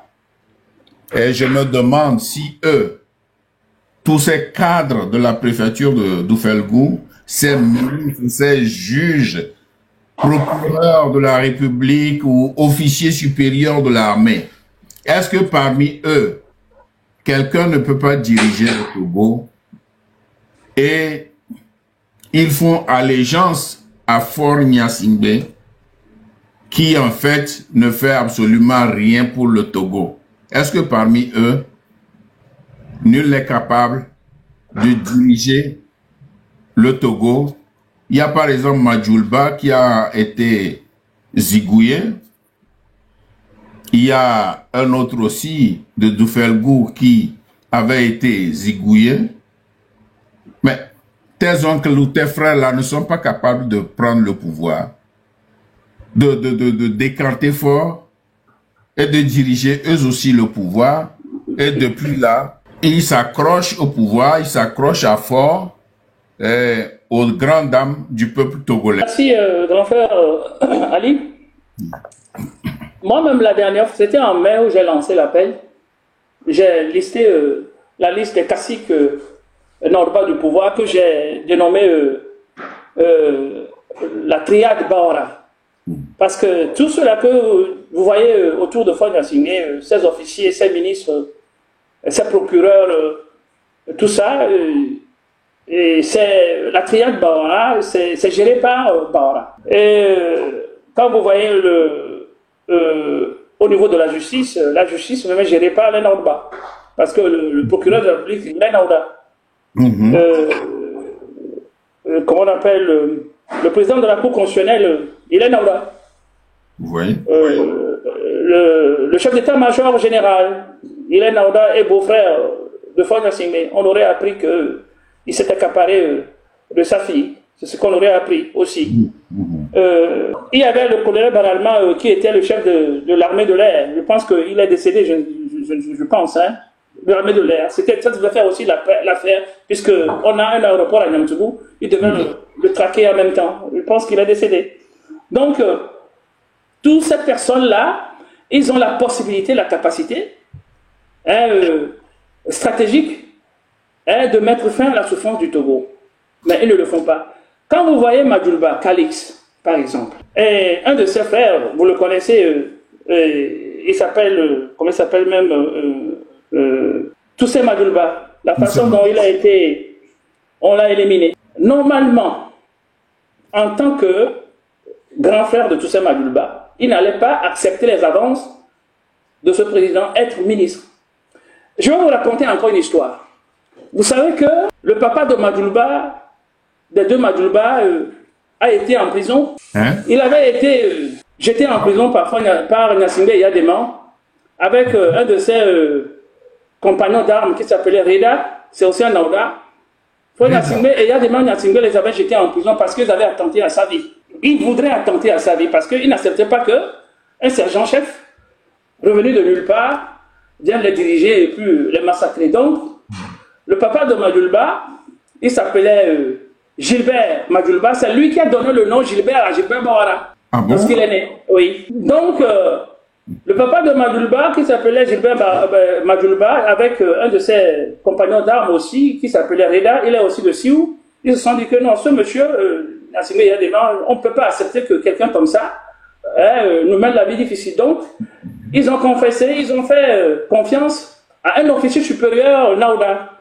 Et je me demande si eux, tous ces cadres de la préfecture d'Ofelgou, ces ministres, ces juges, procureurs de la République ou officiers supérieurs de l'armée, est-ce que parmi eux, quelqu'un ne peut pas diriger le Togo et ils font allégeance à Faure Gnassingbé qui en fait ne fait absolument rien pour le Togo? Est-ce que parmi eux, nul n'est capable de diriger le Togo? Il y a par exemple Madjoulba qui a été zigouillé. Il y a un autre aussi de Doufelgou qui avait été zigouillé. Mais tes oncles ou tes frères là ne sont pas capables de prendre le pouvoir, de décanter fort et de diriger eux aussi le pouvoir. Et depuis là, ils s'accrochent au pouvoir, ils s'accrochent à Faure, aux grandes dames du peuple togolais. Merci, grand frère Ali. Moi-même, la dernière fois, c'était en mai où j'ai lancé l'appel. J'ai listé la liste des caciques nord-bas du pouvoir que j'ai dénommé la triade Bawara. Parce que tout cela que vous voyez autour de Faure Gnassingbé, ces officiers, ces ministres, ces procureurs, tout ça, et c'est la triade Bawara, c'est géré par Bawara. Et quand vous voyez au niveau de la justice même est gérée par les Naouda. Parce que le procureur de la République, il est Naouda. Comment on appelle le président de la Cour constitutionnelle, il est Naouda. Oui. Le chef d'état-major général, il est Naouda et beau-frère de Faure Gnassingbé. On aurait appris qu'il s'est accaparé de sa fille. C'est ce qu'on aurait appris aussi. Il y avait le colonel Baralma qui était le chef de l'armée de l'air. Je pense qu'il est décédé, je pense, hein, de l'armée de l'air. Ça devait faire aussi l'affaire, puisqu'on a un aéroport à Niamtougou, il devait le traquer en même temps. Je pense qu'il est décédé. Donc, toutes ces personnes-là, ils ont la possibilité, la capacité stratégique de mettre fin à la souffrance du Togo. Mais ils ne le font pas. Quand vous voyez Madjoulba, Calix, par exemple, et un de ses frères, vous le connaissez, il s'appelle, comment il s'appelle même, Toussé Madjoulba, la façon dont on l'a éliminé. Normalement, en tant que grand frère de Toussé Madjoulba, il n'allait pas accepter les avances de ce président, être ministre. Je vais vous raconter encore une histoire. Vous savez que le papa de Madjoulba, des deux Madjoulba, a été en prison. Il avait été jeté en prison par Gnassingbé Eyadema avec un de ses compagnons d'armes qui s'appelait Reda, c'est aussi un Naouda. Gnassingbé Eyadema Gnassingbé les avait jetés en prison parce qu'ils avaient attenté à sa vie. Ils voudraient attenter à sa vie parce qu'ils n'acceptaient pas qu'un sergent-chef revenu de nulle part vienne les diriger et puis les massacrer. Donc, le papa de Madjoulba, il s'appelait Gilbert Madjoulba, c'est lui qui a donné le nom Gilbert à Gilbert Bawara. Ah bon? Parce qu'il est né, oui. Donc, le papa de Madjoulba, qui s'appelait Gilbert Madjoulba, avec un de ses compagnons d'armes aussi, qui s'appelait Reda, il est aussi de Sioux, ils se sont dit que non, ce monsieur, on ne peut pas accepter que quelqu'un comme ça nous mène la vie difficile. Donc, ils ont confessé, ils ont fait confiance à un officier supérieur, Naouda.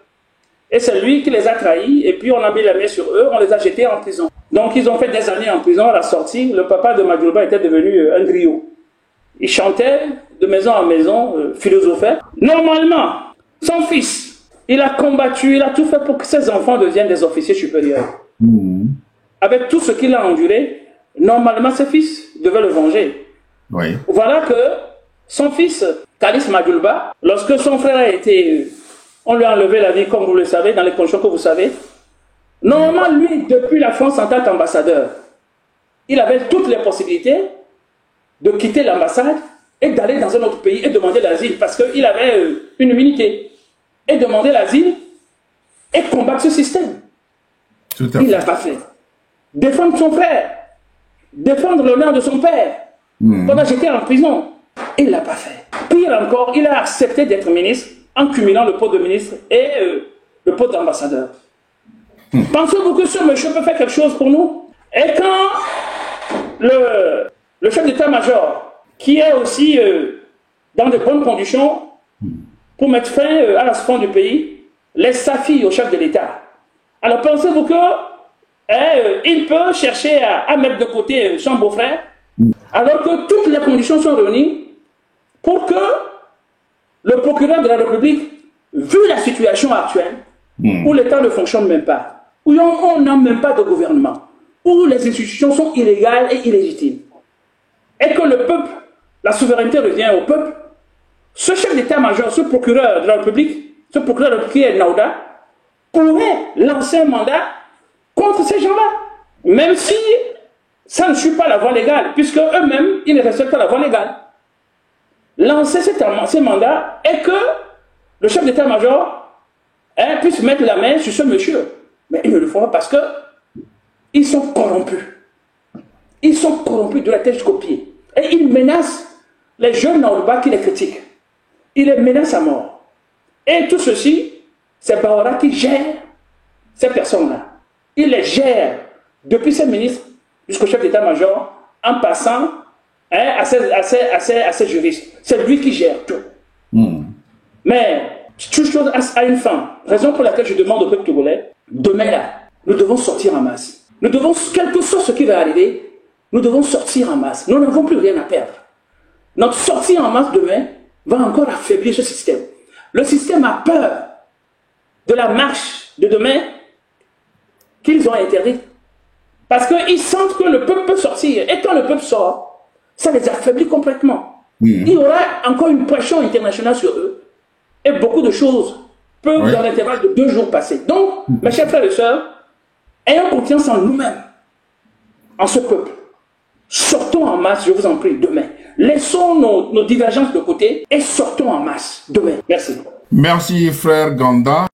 Et c'est lui qui les a trahis, et puis on a mis la main sur eux, on les a jetés en prison. Donc ils ont fait des années en prison. À la sortie, le papa de Madjoulba était devenu un griot. Il chantait de maison en maison, philosophait. Normalement, son fils, il a combattu, il a tout fait pour que ses enfants deviennent des officiers supérieurs. Avec tout ce qu'il a enduré, normalement ses fils devaient le venger. Oui. Voilà que son fils, Kalis Madjoulba, lorsque son frère a été... On lui a enlevé la vie, comme vous le savez, dans les conditions que vous savez. Normalement, lui, depuis la France en tant qu'ambassadeur, il avait toutes les possibilités de quitter l'ambassade et d'aller dans un autre pays et demander l'asile, parce qu'il avait une immunité. Et demander l'asile et combattre ce système. Tout à fait. Il ne l'a pas fait. Défendre son frère, défendre l'honneur de son père, pendant j'étais en prison, il ne l'a pas fait. Pire encore, il a accepté d'être ministre en cumulant le poste de ministre et le poste d'ambassadeur. Pensez-vous que ce monsieur peut faire quelque chose pour nous? Et quand le chef d'état-major, qui est aussi dans de bonnes conditions pour mettre fin à la souffrance du pays, laisse sa fille au chef de l'État. Alors pensez-vous que il peut chercher à mettre de côté son beau-frère, alors que toutes les conditions sont réunies pour que le procureur de la République, vu la situation actuelle, où l'État ne fonctionne même pas, où on n'a même pas de gouvernement, où les institutions sont illégales et illégitimes, et que le peuple, la souveraineté revient au peuple, ce chef d'état-major, ce procureur de la République, ce procureur qui est Naouda, pourrait lancer un mandat contre ces gens-là, même si ça ne suit pas la voie légale, puisque eux-mêmes, ils ne respectent pas la voie légale. Lancer ces mandats et que le chef d'état-major puisse mettre la main sur ce monsieur. Mais ils ne le font pas parce que ils sont corrompus. Ils sont corrompus de la tête jusqu'aux pieds. Et ils menacent les jeunes Naouda qui les critiquent. Ils les menacent à mort. Et tout ceci, c'est Bawara qui gère ces personnes-là. Il les gère depuis ses ministres jusqu'au chef d'état-major en passant à ces juristes. C'est lui qui gère tout. Mais toute chose a une fin. Raison pour laquelle je demande au peuple togolais, demain là, nous devons sortir en masse. Nous devons, quel que soit ce qui va arriver, nous devons sortir en masse. Nous n'avons plus rien à perdre. Notre sortie en masse demain va encore affaiblir ce système. Le système a peur de la marche de demain qu'ils ont interdite. Parce qu'ils sentent que le peuple peut sortir. Et quand le peuple sort, ça les affaiblit complètement. Il y aura encore une pression internationale sur eux. Et beaucoup de choses peuvent, dans l'intervalle de 2 jours, passer. Donc, mes chers frères et sœurs, ayons confiance en nous-mêmes, en ce peuple. Sortons en masse, je vous en prie, demain. Laissons nos divergences de côté et sortons en masse demain. Merci. Merci, frère Ganda.